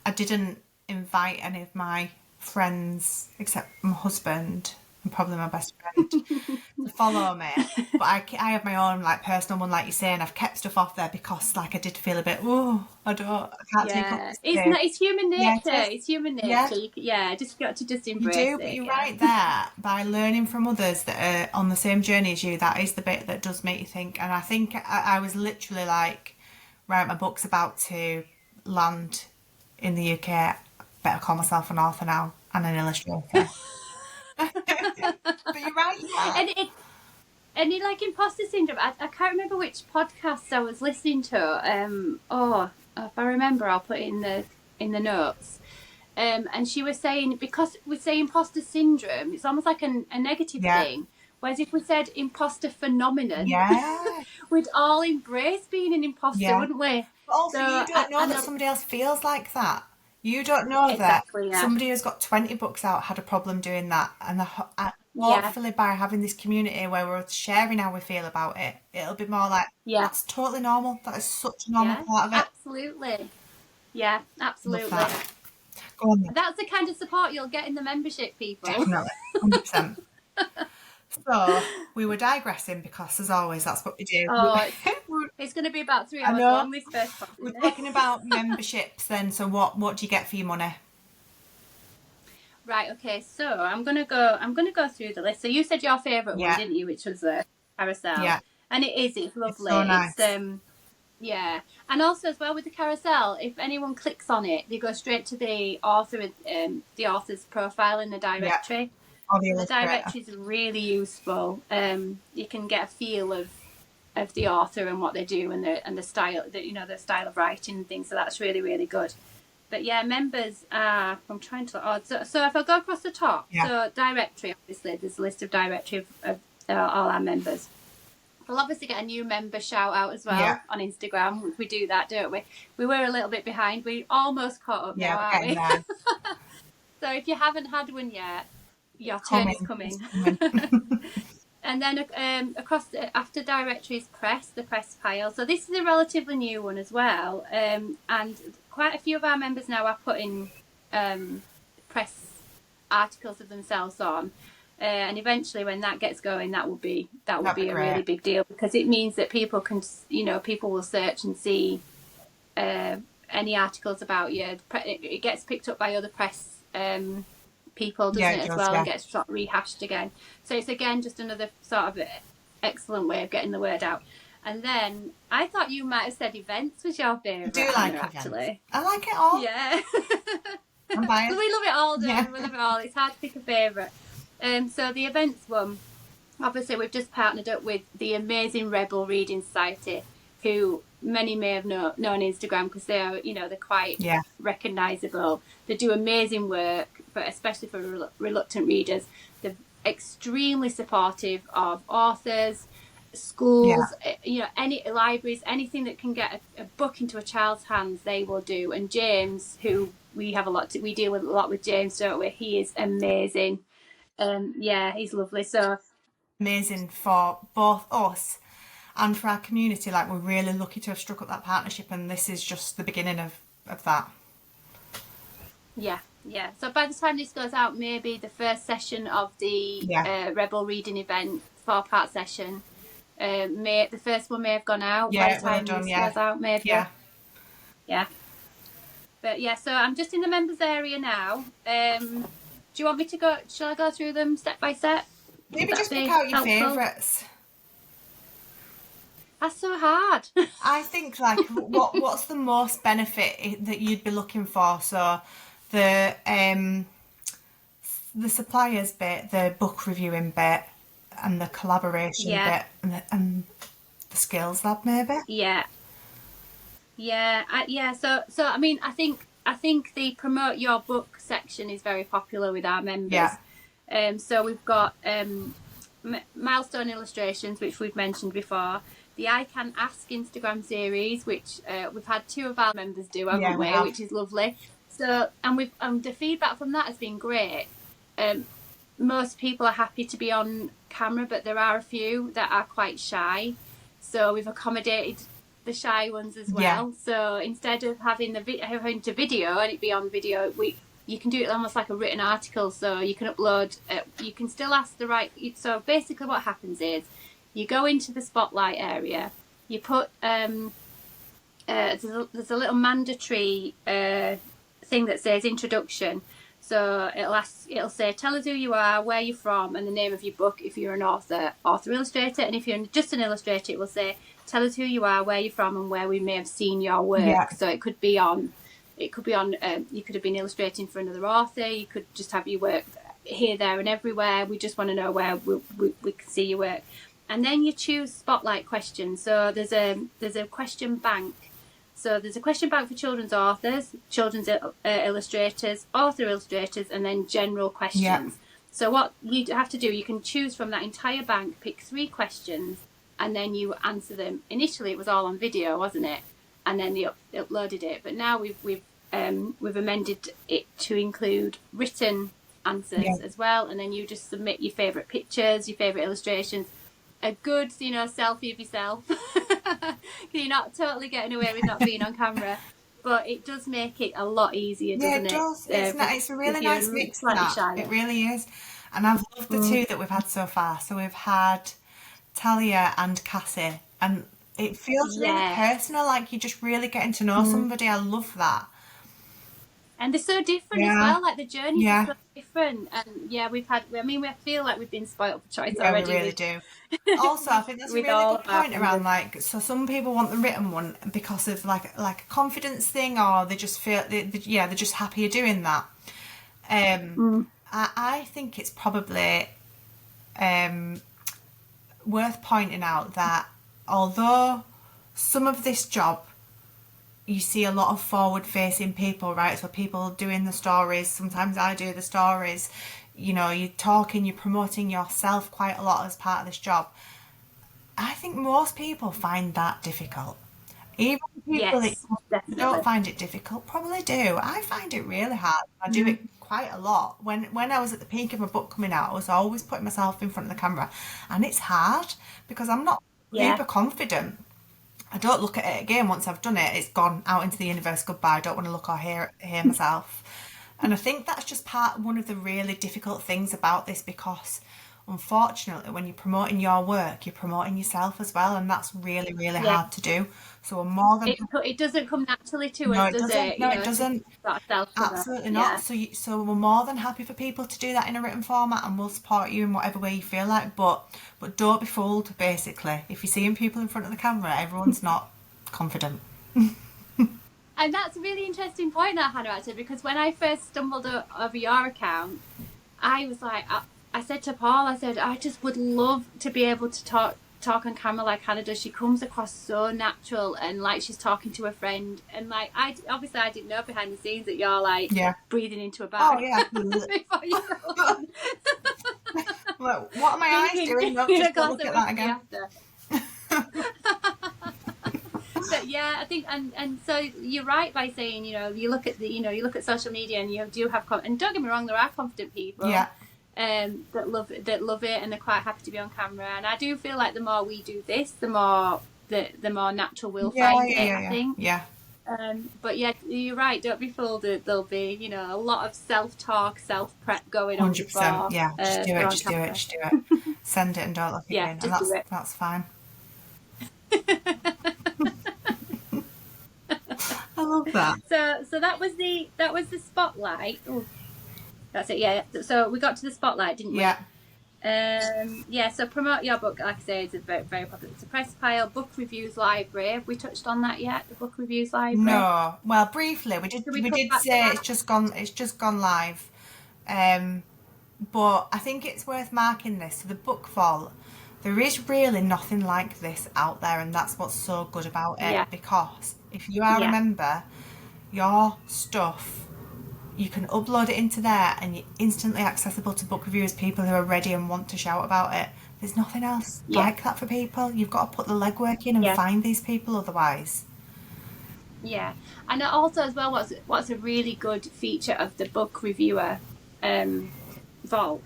I didn't invite any of my friends except my husband and probably my best friend to follow me, but I have my own personal one, like you're saying. I've kept stuff off there because I did feel a bit, I can't take up this. It's human nature. It's human nature. Just got to just embrace it. You do, but you're right there. By learning from others that are on the same journey as you, that is the bit that does make you think. And I think I was literally like, right, my book's about to land in the UK. Better call myself an author now and an illustrator. But you're right, and it like imposter syndrome. I can't remember which podcast I was listening to. If I remember, I'll put it in the notes. And she was saying, because we say imposter syndrome, it's almost like a negative thing. Whereas if we said imposter phenomenon, we'd all embrace being an imposter, wouldn't we? But also, you don't know that somebody else feels like that. You don't know that somebody who's got 20 books out had a problem doing that, and hopefully by having this community where we're sharing how we feel about it, it'll be more like, that's totally normal. That is such a normal part of it. Absolutely. Yeah, absolutely. That. Go on then. That's the kind of support you'll get in the membership, people. Definitely, 100%. So we were digressing because, as always, that's what we do. It's going to be about 3 hours long, this first podcast. We're talking about memberships then. So what do you get for your money? Right. Okay. So I'm gonna go through the list. So you said your favourite one, didn't you? Which was the Carousel. Yeah. And it's lovely. It's so nice. And also as well with the Carousel, if anyone clicks on it, they go straight to the author's profile in the directory. The directory is really useful. You can get a feel of the author and what they do and the style, the style of writing and things. So that's really, really good. But members are, I'm trying to, so if I go across the top, so directory, obviously there's a list of directory of all our members. We'll obviously get a new member shout out as well on Instagram. We do that, don't we? We were a little bit behind. We almost caught up now, aren't we? So if you haven't had one yet, your turn is coming. And then after directories, the press pile. So this is a relatively new one as well. And quite a few of our members now are putting press articles of themselves on. And eventually when that gets going, that will be a really big deal, because it means that people will search and see any articles about you. It gets picked up by other press people, doesn't it, as well, and gets sort of rehashed again. So it's again just another sort of excellent way of getting the word out. And then I thought you might have said events was your I favourite, do like Hannah, events. actually. I like it all. Yeah. I'm biased. We love it all, don't Yeah. we? We love it all. It's hard to pick a favourite. So the events one, obviously we've just partnered up with the amazing Rebel Reading Society, who many may have known Instagram because they are, they're quite recognisable. They do amazing work, but especially for reluctant readers. They're extremely supportive of authors, schools, any libraries, anything that can get a book into a child's hands, they will do. And James, who we deal with a lot with James, don't we? He is amazing. He's lovely. So amazing for both us and for our community. Like, we're really lucky to have struck up that partnership, and this is just the beginning of that. Yeah. So by the time this goes out, maybe the first session of the Rebel Reading event, 4-part session, the first one may have gone out by the time this goes out, maybe. Yeah. But so I'm just in the members area now. Do you want me to go? Shall I go through them step by step? Maybe just pick out your favourites. That's so hard. I think, like, what's the most benefit that you'd be looking for? So the suppliers bit, the book reviewing bit, and the collaboration bit, and the skills lab, maybe. So I mean, I think the promote your book section is very popular with our members. So we've got Milestone Illustrations, which we've mentioned before. The ICAN Ask Instagram series, which we've had 2 of our members do, haven't we? Which is lovely. So, and the feedback from that has been great. Most people are happy to be on camera, but there are a few that are quite shy. So we've accommodated the shy ones as well. So instead of having having to video and it be on video, you can do it almost like a written article. So you can upload. You can still ask the right. So basically, what happens is you go into the spotlight area. You put there's a little mandatory thing that says introduction. So it'll say, tell us who you are, where you're from, and the name of your book if you're an author illustrator. And if you're just an illustrator, it will say, tell us who you are, where you're from, and where we may have seen your work. So it could be on you could have been illustrating for another author. You could just have your work here, there, and everywhere. We just want to know where we can see your work. And then you choose spotlight questions. So there's a question bank. So there's a question bank for children's authors, children's illustrators, author illustrators, and then general questions. So what you have to do, you can choose from that entire bank, pick 3 questions, and then you answer them. Initially, it was all on video, wasn't it? And then they uploaded it. But now we've amended it to include written answers as well. And then you just submit your favourite pictures, your favourite illustrations, a good, selfie of yourself. You're not totally getting away with not being on camera, but it does make it a lot easier, doesn't it? Yeah, it does. It's a really nice mix. It really is. And I've loved the 2 that we've had so far. So we've had Talia and Cassie, and it feels really personal, like you're just really getting to know somebody. I love that. And they're so different as well, like the journeys are so different. And we feel like we've been spoiled for choice already. We really do. Also, I think that's a really good point around, like, so some people want the written one because of like a confidence thing, or they just feel they're just happier doing that. I think it's probably worth pointing out that although some of this job, you see a lot of forward-facing people, right? So people doing the stories. Sometimes I do the stories. You're talking, you're promoting yourself quite a lot as part of this job. I think most people find that difficult. Even people that don't find it difficult probably do. I find it really hard. I do it quite a lot. When I was at the peak of my book coming out, I was always putting myself in front of the camera, and it's hard because I'm not super confident. I don't look at it again once I've done it. It's gone out into the universe, goodbye. I don't want to look or hear myself. And I think that's just one of the really difficult things about this, because unfortunately, when you're promoting your work, you're promoting yourself as well, and that's really, really hard to do. So we're more than it doesn't come naturally to no, us, it does doesn't. it? No, You it know, doesn't. sort of self-promote. Absolutely not. So we're more than happy for people to do that in a written format, and we'll support you in whatever way you feel like. But don't be fooled. Basically, if you're seeing people in front of the camera, everyone's not confident. And that's a really interesting point, that, Hannah, actually, because when I first stumbled over your account, I was like, I said to Paul, I said, I just would love to be able to talk on camera like Hannah does. She comes across so natural and like she's talking to a friend. And like, I didn't know behind the scenes that you're like breathing into a bag. Oh yeah. Before you go on. Well, what are my eyes doing? No, just go look at that again. But yeah, I think, and so you're right by saying, you know, you look at social media and you do have, and don't get me wrong, there are confident people that love it and they're quite happy to be on camera. And I do feel like the more we do this, the more natural we'll find it. I think. Yeah. But yeah, you're right. Don't be fooled that there'll be, you know, a lot of self-talk, self-prep going on. 100%. Yeah, just do it. Send it and don't look again, and that's fine. I love that. So that was the spotlight. Oh, that's it. Yeah. So we got to the spotlight, didn't we? Yeah. So promote your book, like I say, it's a very, very popular. It's a press pile, book reviews library. Have we touched on that yet? The book reviews library. No. Well, briefly, we did say it's just gone live. But I think it's worth marking this. So the book vault, there is really nothing like this out there, and that's what's so good about it. Because if you are a member, your stuff, you can upload it into there and you're instantly accessible to book reviewers, people who are ready and want to shout about it. There's nothing else like that for people. You've got to put the legwork in and find these people otherwise. Yeah. And also as well, what's a really good feature of the book reviewer vault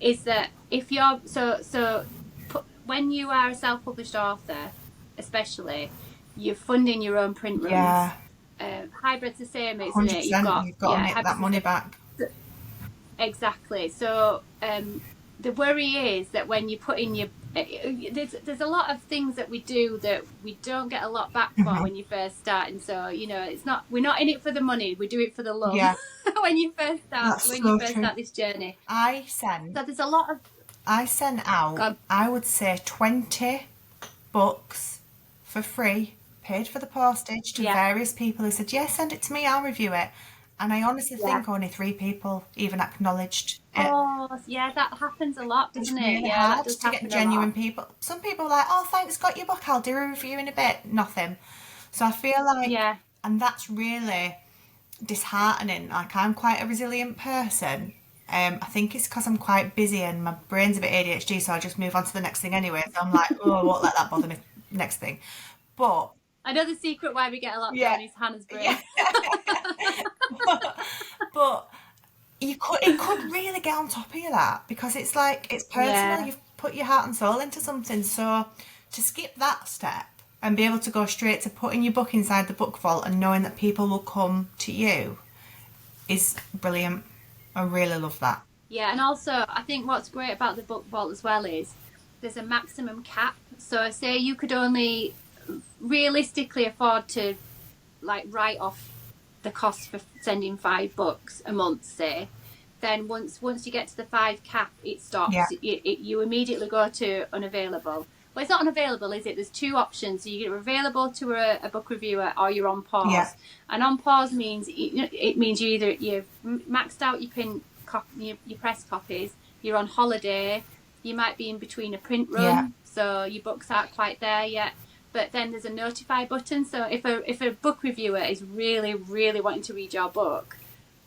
is that if you're when you are a self-published author, especially, you're funding your own print runs. Yeah. Hybrid's the same, isn't it? You've got to make that money back. Exactly. So the worry is that when you put in your there's a lot of things that we do that we don't get a lot back for when you first start, and so you know we're not in it for the money, we do it for the love. When you first start start this journey. I send out I would say 20 books for free, paid for the postage, to various people who said, send it to me, I'll review it. And I honestly think only 3 people even acknowledged it. Oh, yeah, that happens a lot, doesn't it? Really hard to get genuine people. Some people are like, oh, thanks, got your book, I'll do a review in a bit. Nothing. So I feel like, and that's really disheartening. Like, I'm quite a resilient person. I think it's because I'm quite busy and my brain's a bit ADHD, so I just move on to the next thing anyway. So I'm like, oh, I won't let that bother me. Next thing. But I know the secret why we get a lot done is Hannah's brain. But it could really get on top of you, that, because it's like, it's personal. You've put your heart and soul into something. So to skip that step and be able to go straight to putting your book inside the book vault and knowing that people will come to you is brilliant. I really love that. Yeah, and also I think what's great about the book vault as well is there's a maximum cap. So say you could only realistically afford to like write off the cost for sending 5 books a month, say, then once you get to the 5 cap, it stops. You immediately go to unavailable. Well, it's not unavailable, is it? There's 2 options. So you're available to a book reviewer, or you're on pause. And on pause means it means you've maxed out your press copies, you're on holiday, you might be in between a print run, so your books aren't quite there yet. But then there's a notify button. So if a book reviewer is really, really wanting to read your book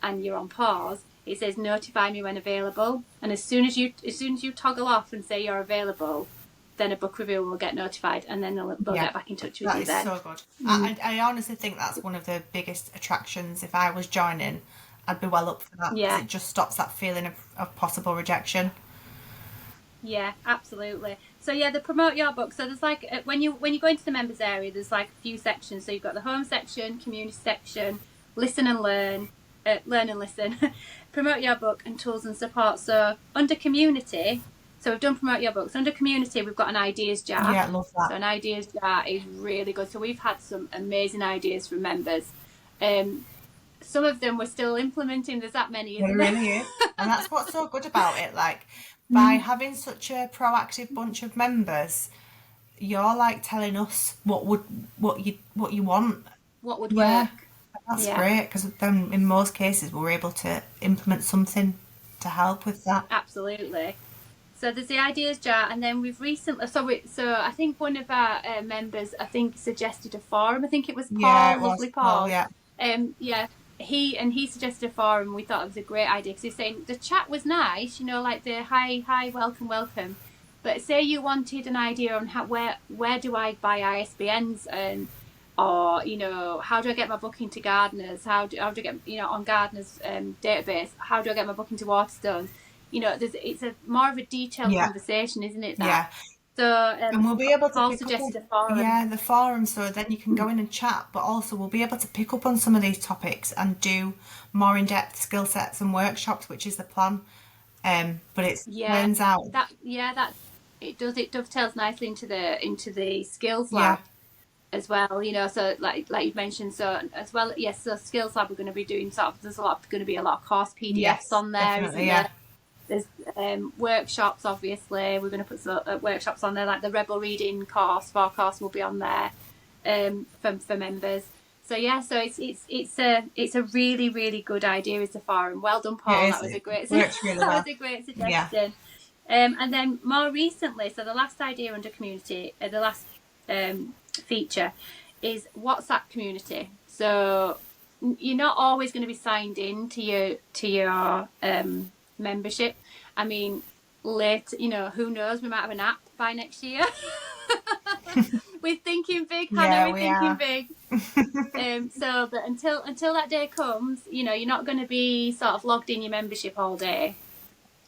and you're on pause, it says notify me when available. And as soon as you toggle off and say you're available, then a book reviewer will get notified, and then they'll get back in touch with you then. That is so good. I honestly think that's one of the biggest attractions. If I was joining, I'd be well up for that. Yeah. It just stops that feeling of possible rejection. Yeah, absolutely. So yeah, the promote your book. So there's like when you go into the members area, there's like a few sections. So you've got the home section, community section, listen and learn and listen, promote your book, and tools and support. So under community, So we've done promote your books. Under community, we've got an ideas jar. Yeah, I love that. So an ideas jar is really good. So we've had some amazing ideas from members. Some of them we're still implementing. There's that many, isn't there? Really is. And that's what's so good about it. Like, by having such a proactive bunch of members, you're like telling us what you want. What would work. That's great, because then in most cases we're able to implement something to help with that. Absolutely. So there's the ideas jar, and then we've recently. So I think one of our members, I think, suggested a forum. I think it was Paul, lovely Paul. Yeah. He suggested a forum. We thought it was a great idea because he's saying the chat was nice, like the hi, welcome. But say you wanted an idea on where do I buy ISBNs, and or how do I get my book into Gardeners? How do I get on Gardeners database? How do I get my book into Waterstones? It's a more of a detailed conversation, isn't it? Yeah. So and we'll be able to Paul suggested a forum. Yeah, the forum. So then you can go in and chat, but also we'll be able to pick up on some of these topics and do more in-depth skill sets and workshops, which is the plan. But it turns out that it dovetails nicely into the skills lab as well. So like you mentioned, so as well, so skills lab we're going to be doing there's going to be a lot of course PDFs on there, isn't there? There's workshops, obviously. We're going to put some workshops on there, like the Rebel Reading course, will be on there for members. So it's a really, really good idea as a forum. Well done, Paul. That was a great suggestion. And then more recently, so the last idea under community, the last feature is WhatsApp community. So you're not always going to be signed in to your membership. I mean, who knows, we might have an app by next year. We're thinking big, Hannah. We're thinking big. But until that day comes, you're not going to be sort of logged in your membership all day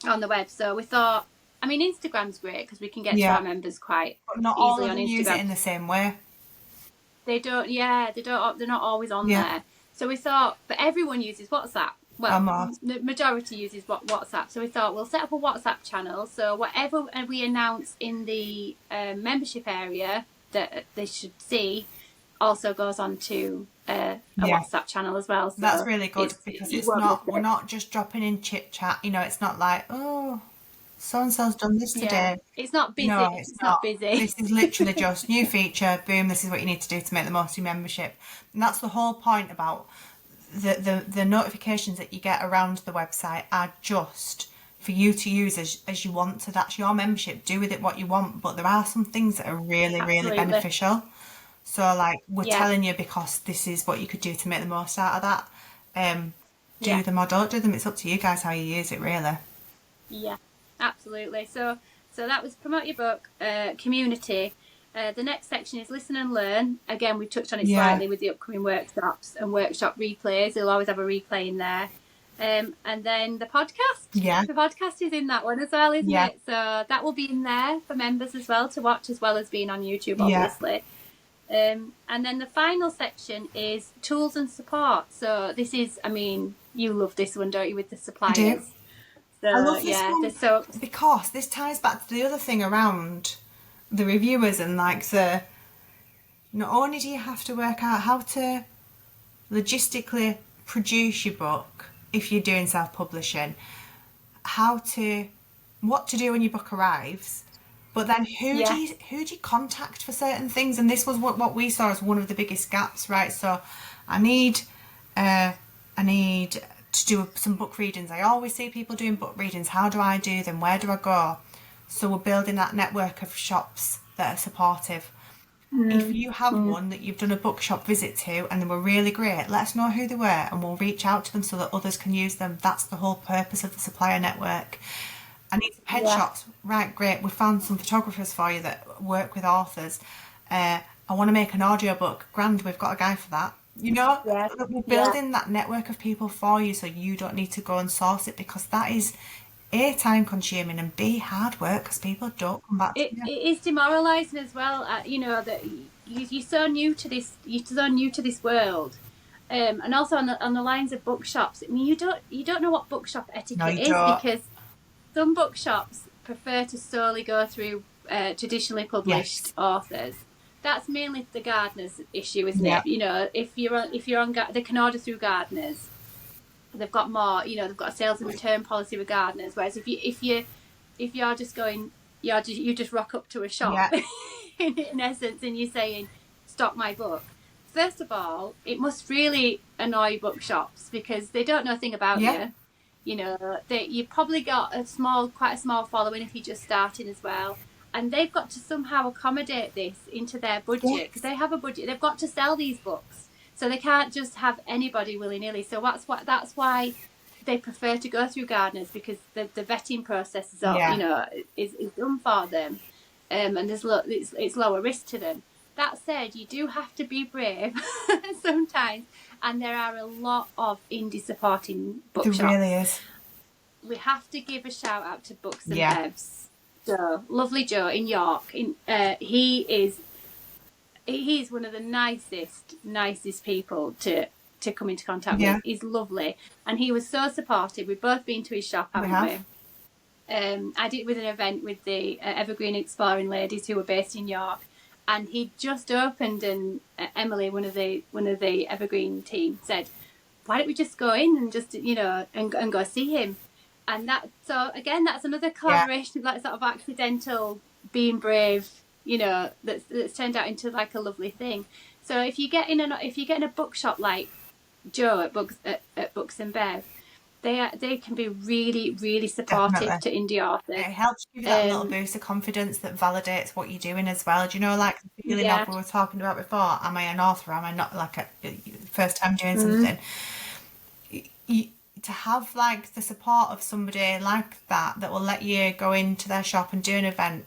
on the web. So we thought, I mean, Instagram's great because we can get to our members quite but not easily all of on them Instagram. Use it in the same way. They don't. They're not always on there. So we thought, but everyone uses WhatsApp. Well, the majority uses WhatsApp. So we thought we'll set up a WhatsApp channel. So whatever we announce in the membership area that they should see also goes on to a WhatsApp channel as well. So that's really good because we're not just dropping in chit chat. It's not like, oh, so and so's done this today. It's not busy. No, it's not busy. This is literally just new feature. Boom. This is what you need to do to make the most of your membership, and that's the whole point about the notifications that you get around the website are just for you to use as you want to. That's your membership. Do with it what you want, but there are some things that are really, really beneficial. So like we're telling you because this is what you could do to make the most out of that. Do them or don't do them. It's up to you guys how you use it, really. Yeah, absolutely. So that was promote your book, community. The next section is listen and learn. Again, we touched on it slightly with the upcoming workshops and workshop replays. You'll always have a replay in there. And then the podcast. Yeah. The podcast is in that one as well, isn't it? So that will be in there for members as well to watch, as well as being on YouTube, obviously. And then the final section is tools and support. So this is, I mean, you love this one, don't you, with the suppliers? I do. So, I love this one because this ties back to the other thing around the reviewers and like not only do you have to work out how to logistically produce your book if you're doing self-publishing, what to do when your book arrives, but then who do you contact for certain things? And this was what we saw as one of the biggest gaps, right? So I need to do some book readings. I always see people doing book readings. How do I do them? Where do I go? So we're building that network of shops that are supportive. If you have one that you've done a bookshop visit to and they were really great, let us know who they were and we'll reach out to them so that others can use them. That's the whole purpose of the supplier network. I need some pen shops. Right, great. We found some photographers for you that work with authors. I want to make an audiobook. Grand, we've got a guy for that. We're building that network of people for you so you don't need to go and source it, because that is A, time consuming, and B, hard work because people don't come back to you. It is demoralising as well, that you're so new to this world. And also on the lines of bookshops, I mean, you don't know what bookshop etiquette is, because some bookshops prefer to solely go through traditionally published authors. That's mainly the gardeners issue, isn't it? You know, if you're on, they can order through gardeners. They've got more, you know, they've got a sales and return policy with gardeners. Whereas if you're just going, you just rock up to a shop, in essence, and you're saying, stock my book. First of all, it must really annoy bookshops because they don't know a thing about you. You know, you've probably got quite a small following if you're just starting as well. And they've got to somehow accommodate this into their budget because they have a budget. They've got to sell these books, so they can't just have anybody willy-nilly. So that's why they prefer to go through gardeners, because the vetting process is you know, is done for them, and it's lower risk to them. That said, you do have to be brave sometimes, and there are a lot of indie supporting bookshops. There really is. We have to give a shout out to Books and Bevs. Joe, lovely Joe in York. He's one of the nicest people to come into contact with. He's lovely, and he was so supportive. We've both been to his shop, haven't we? I did it with an event with the Evergreen Exploring ladies who were based in York, and he just opened, and Emily, one of the Evergreen team, said, "Why don't we just go in and just, you know, and go see him?" And so again, that's another collaboration, like sort of accidental being brave, you know, that's turned out into like a lovely thing. So if you get in a bookshop like Joe at Books and Bev, they can be really, really supportive to indie authors. It helps give you that little boost of confidence that validates what you're doing as well. Do you know, like the feeling of we were talking about before? Am I an author? Am I not, like a first time doing something? To have like the support of somebody like that will let you go into their shop and do an event,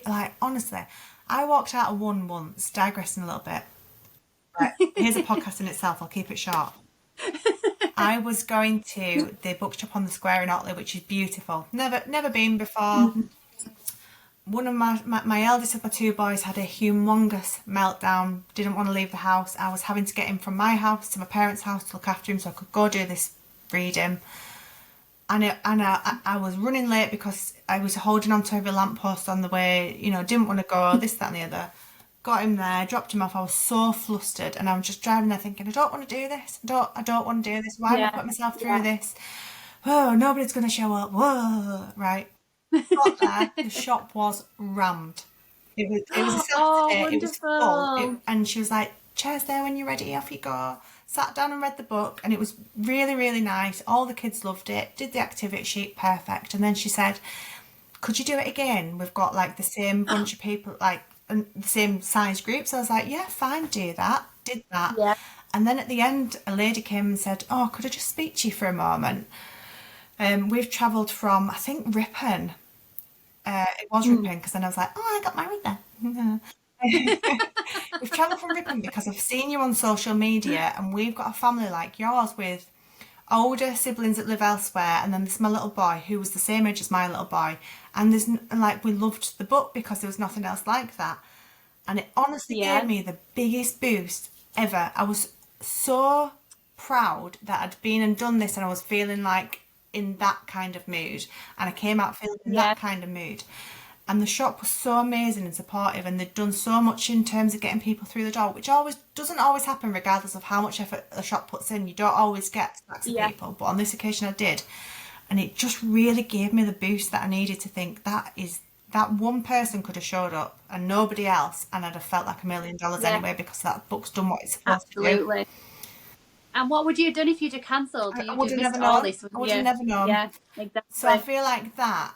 like honestly, I walked out of one once, digressing a little bit. Right, here's a podcast in itself, I'll keep it short. I was going to the bookshop on the square in Otley, which is beautiful. Never been before. One of my eldest of my two boys had a humongous meltdown, didn't want to leave the house. I was having to get him from my house to my parents' house to look after him so I could go do this reading. And I was running late because I was holding on to every lamppost on the way, you know, didn't want to go, this, that and the other. Got him there, dropped him off. I was so flustered, and I was just driving there thinking, I don't want to do this. I don't want to do this. Why have I put myself through this? Oh, nobody's going to show up. Whoa, right. Got there, the shop was rammed. It was a Saturday, it was full. And she was like, chairs there when you're ready, off you go. Sat down and read the book, and it was really, really nice. All the kids loved it, did the activity sheet, perfect. And then she said, could you do it again? We've got like the same bunch of people, like the same size groups. I was like, yeah, fine, do that. Did that. Yeah. And then at the end, a lady came and said, oh, could I just speak to you for a moment? We've travelled from, I think, Ripon. It was Ripon, because then I was like, oh, I got married there. We've travelled from Ripon because I've seen you on social media, and we've got a family like yours with older siblings that live elsewhere, and then there's my little boy who was the same age as my little boy, and we loved the book because there was nothing else like that, and it honestly gave me the biggest boost ever. I was so proud that I'd been and done this, and I was feeling like in that kind of mood, and I came out feeling in that kind of mood. And the shop was so amazing and supportive, and they'd done so much in terms of getting people through the door, which doesn't always happen regardless of how much effort the shop puts in. You don't always get stacks of people, but on this occasion I did. And it just really gave me the boost that I needed to think that one person could have showed up and nobody else, and I'd have felt like $1 million anyway, because that book's done what it's supposed to do. Absolutely. And what would you have done if you'd have cancelled? I would have never known. I would have never known. Yeah, exactly. So I feel like that,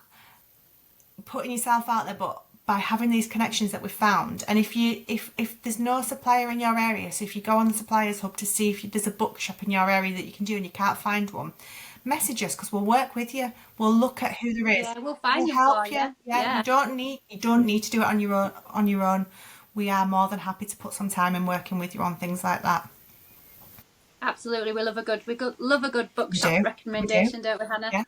putting yourself out there, but by having these connections that we've found, and if there's no supplier in your area, so if you go on the suppliers hub to see if there's a bookshop in your area that you can do and you can't find one, message us, because we'll work with you. We'll look at who there is. Yeah, we'll find you help for you. Yeah. You don't need to do it on your own. We are more than happy to put some time in working with you on things like that. Absolutely, we love a good bookshop recommendation, don't we, Hannah? Yeah.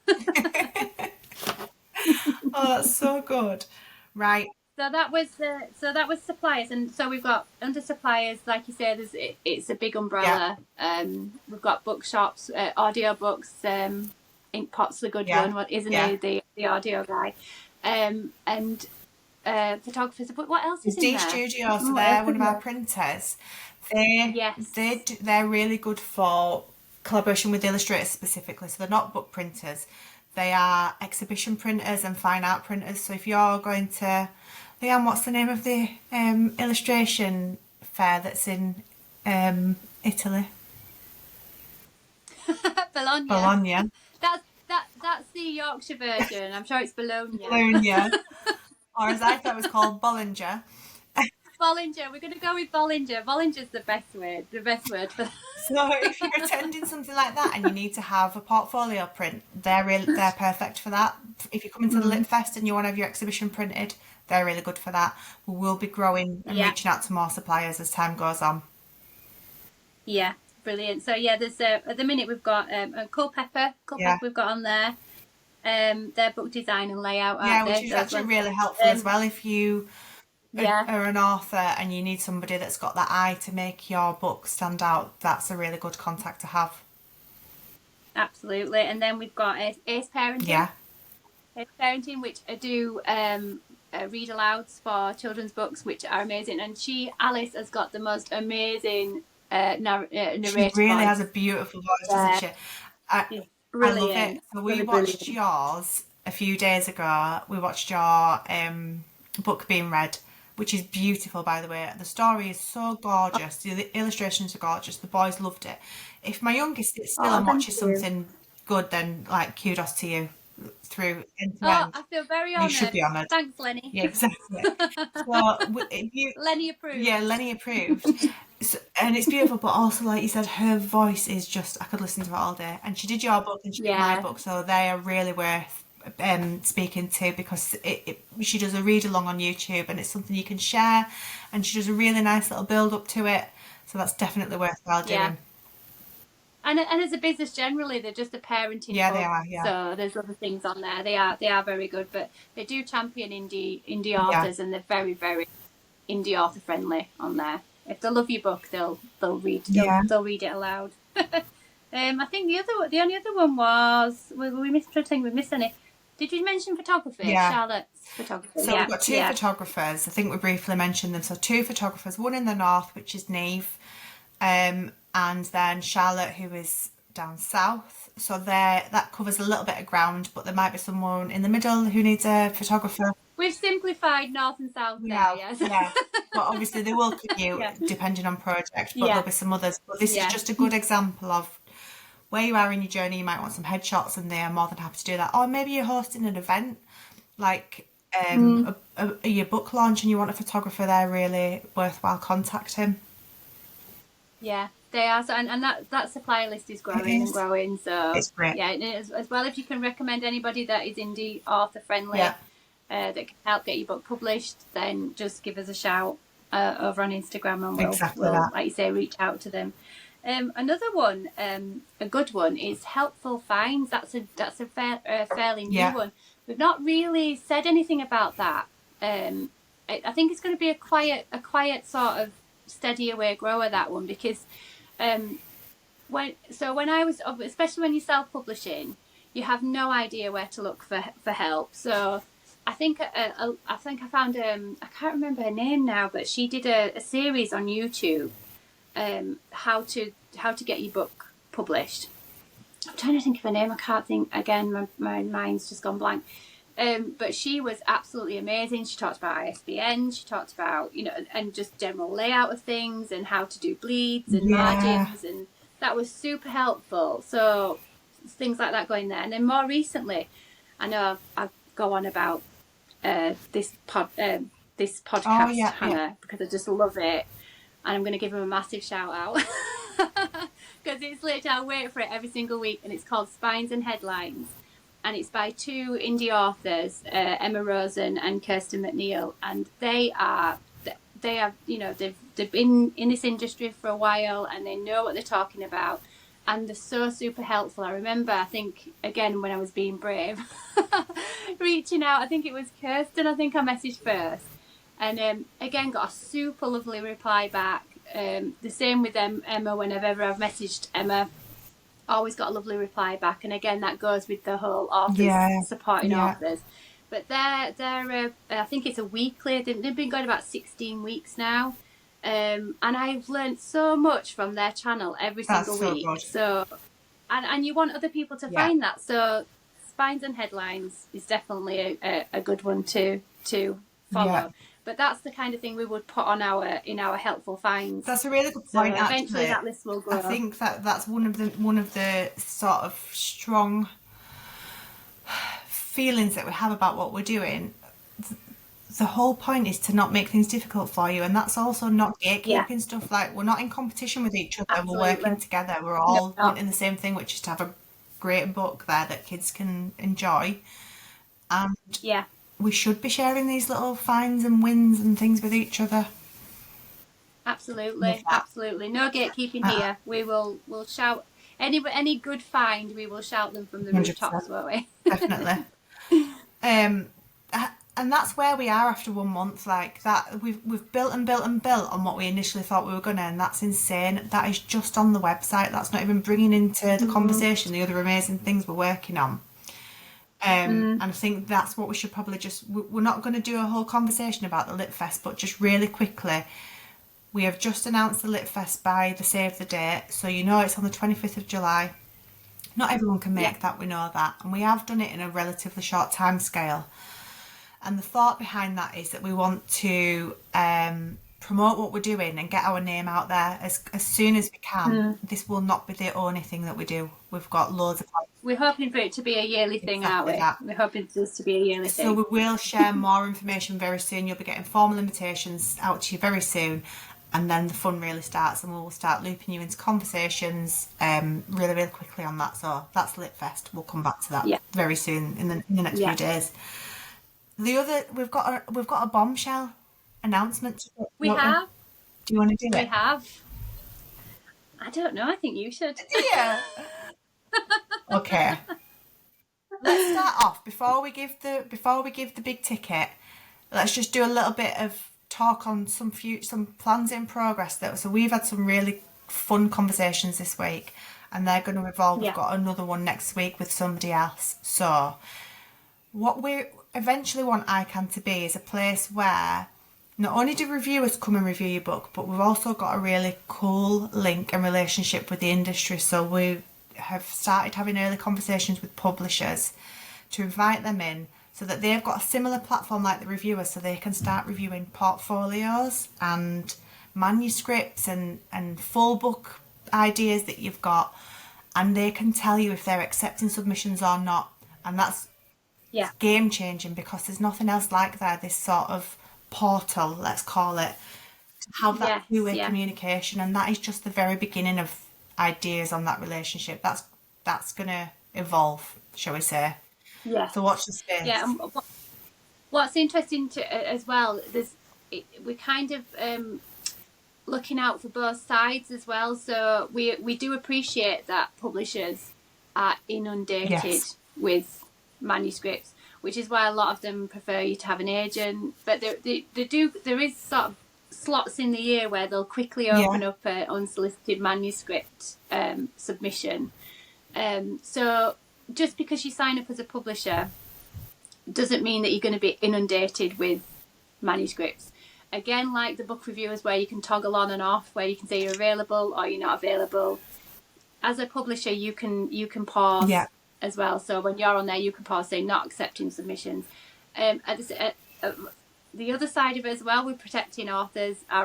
Oh, that's so good. Right. So that was suppliers, and so we've got under suppliers, like you said, it's a big umbrella. Yeah. We've got bookshops, audiobooks. Inkpot's the good one, isn't he? The audio guy. and photographers. But what else is in D there? Studios, so they're one of our printers. They're really good for collaboration with illustrators specifically. So they're not book printers. They are exhibition printers and fine art printers. So if you're going to, Leanne, what's the name of the illustration fair that's in Italy? Bologna. Bologna. That's the Yorkshire version. I'm sure it's Bologna. Bologna. Or as I thought it was called, Bollinger. Bollinger. We're going to go with Bollinger. Bollinger's the best word. The best word for that. So if you're attending something like that and you need to have a portfolio print, they're perfect for that. If you're coming to the Lit Fest and you want to have your exhibition printed, they're really good for that. We will be growing and reaching out to more suppliers as time goes on. Yeah, brilliant. So yeah, there's at the minute we've got Culpepper we've got on there. Their book design and layout. Yeah, which is actually really helpful as well if you are an author and you need somebody that's got that eye to make your book stand out. That's a really good contact to have. Absolutely. And then we've got Ace Parenting. Yeah. Ace Parenting, which I do read alouds for children's books, which are amazing. And Alice has got the most amazing narrator. She really has a beautiful voice, doesn't she? I love it. So we watched yours a few days ago. We watched your book being read, which is beautiful, by the way. The story is so gorgeous. The illustrations are gorgeous. The boys loved it. If my youngest sits still and watches something good, then like kudos to you through end to end. I feel very honoured. You should be honoured. Thanks, Lenny. Yeah, exactly. So, Lenny approved. Yeah, Lenny approved. So, and it's beautiful, but also, like you said, her voice is just, I could listen to it all day. And she did your book and she did my book, so they are really worth speaking to, because she does a read along on YouTube and it's something you can share, and she does a really nice little build up to it, so that's definitely worthwhile doing. And as a business generally, they're just a parenting book. They are. So there's other things on there. They are very good, but they do champion indie authors, and they're very, very indie author friendly on there. If they love your book, they'll read it aloud. I think the only other one was we missed any. Did you mention photography? Yeah. Charlotte's photography. So we've got two photographers. I think we briefly mentioned them. So two photographers, one in the north, which is Neve, and then Charlotte, who is down south. So that covers a little bit of ground, but there might be someone in the middle who needs a photographer. We've simplified north and south there, yes. Yeah. But obviously they will commute depending on project, but there'll be some others. But this is just a good example of where you are in your journey. You might want some headshots and they are more than happy to do that. Or maybe you're hosting an event like your book launch and you want a photographer there, really worthwhile, contact him. Yeah. They are, so, and that supplier list is growing and growing. So it's great. Yeah, as well, if you can recommend anybody that is indie author friendly, that can help get your book published, then just give us a shout over on Instagram, and we'll like you say, reach out to them. Another one, a good one, is Helpful Finds. That's a fairly new one. We've not really said anything about that. I think it's going to be a quiet sort of steady away grower, that one, because when I was, especially when you're self-publishing, you have no idea where to look for help. So I think I found I can't remember her name now, but she did a series on YouTube, how to get your book published. I'm trying to think of her name. I can't think. Again, my mind's just gone blank. But she was absolutely amazing. She talked about ISBN. She talked about, and just general layout of things and how to do bleeds and margins, and that was super helpful. So things like that going there. And then more recently, I know I go on about this podcast, Hannah, because I just love it, and I'm going to give him a massive shout out because it's literally, I wait for it every single week, and it's called Spines and Headlines. And it's by two indie authors, Emma Rosen and Kirsten McNeil, and they have they've been in this industry for a while, and they know what they're talking about, and they're so super helpful. I remember, I think again when I was being brave, reaching out. I think it was Kirsten. I think I messaged first, and again got a super lovely reply back. The same with Emma. Whenever I've messaged Emma, always got a lovely reply back, and again that goes with the whole authors supporting authors. But they're I think it's a weekly. They've been going about 16 weeks now, and I've learned so much from their channel every single week. Good. So, and you want other people to find that. So, Spines and Headlines is definitely a good one to follow. Yeah. But that's the kind of thing we would put on in our helpful finds. That's a really good point. So eventually, that list will grow. I think that's one of the sort of strong feelings that we have about what we're doing. The whole point is to not make things difficult for you, and that's also not gatekeeping stuff. Like, we're not in competition with each other. Absolutely. We're working together. We're all wanting the same thing, which is to have a great book there that kids can enjoy. And we should be sharing these little finds and wins and things with each other. Absolutely, absolutely. No gatekeeping here. We'll shout any good find. We will shout them from the rooftops, won't we? Definitely. And that's where we are after 1 month. Like that, we've built and built and built on what we initially thought we were gonna, and that's insane. That is just on the website. That's not even bringing into the conversation the other amazing things we're working on. And I think that's what we should probably we're not going to do a whole conversation about the Lit Fest, but just really quickly, we have just announced the Lit Fest by the save the date, so you know it's on the 25th of July. Not everyone can make that, we know that, and we have done it in a relatively short time scale. And the thought behind that is that we want to promote what we're doing and get our name out there as soon as we can. This will not be the only thing that we do. We've got loads of plans. We're hoping for it to be a yearly thing, aren't we? We're hoping for this to be a yearly thing. So we will share more information very soon. You'll be getting formal invitations out to you very soon, and then the fun really starts, and we will start looping you into conversations really, really quickly on that. So that's Lit Fest. We'll come back to that very soon in the next few days. The other, we've got a bombshell announcement. We have. Do you want to do it? We have. I don't know. I think you should. Yeah. Okay. Let's start off before we give the big ticket. Let's just do a little bit of talk on some plans in progress. So we've had some really fun conversations this week, and they're going to evolve. We've got another one next week with somebody else. So what we eventually want ICAN to be is a place where not only do reviewers come and review your book, but we've also got a really cool link and relationship with the industry. So we have started having early conversations with publishers to invite them in so that they've got a similar platform like the reviewers, so they can start reviewing portfolios and manuscripts and full book ideas that you've got, and they can tell you if they're accepting submissions or not. And that's game changing, because there's nothing else like that, this sort of portal, let's call it, to have that two-way communication. And that is just the very beginning of ideas on that relationship. That's gonna evolve, shall we say. So watch the space. And what's interesting as well, we're kind of looking out for both sides as well. So we do appreciate that publishers are inundated with manuscripts, which is why a lot of them prefer you to have an agent. But there is sort of slots in the year where they'll quickly open up an unsolicited manuscript submission. So just because you sign up as a publisher doesn't mean that you're going to be inundated with manuscripts. Again, like the book reviewers, where you can toggle on and off, where you can say you're available or you're not available. As a publisher, you can pause as well. So when you're on there, you can pause, say not accepting submissions. The other side of it as well, we're protecting our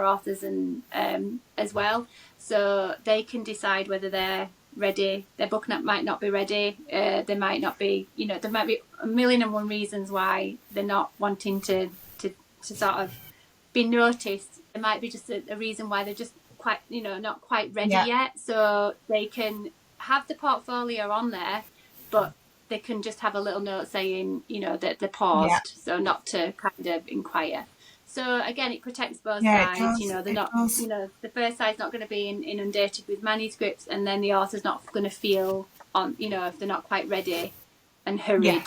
authors and as well, so they can decide whether they're ready. Their book might not be ready. They might not be. There might be a million and one reasons why they're not wanting to sort of be noticed. There might be just a reason why they're just not quite ready yet. So they can have the portfolio on there, but they can just have a little note saying, that they're paused, so not to kind of inquire. So again, it protects both sides. They're not, the first side's not going to be inundated with manuscripts, and then the author's not going to feel if they're not quite ready and hurried,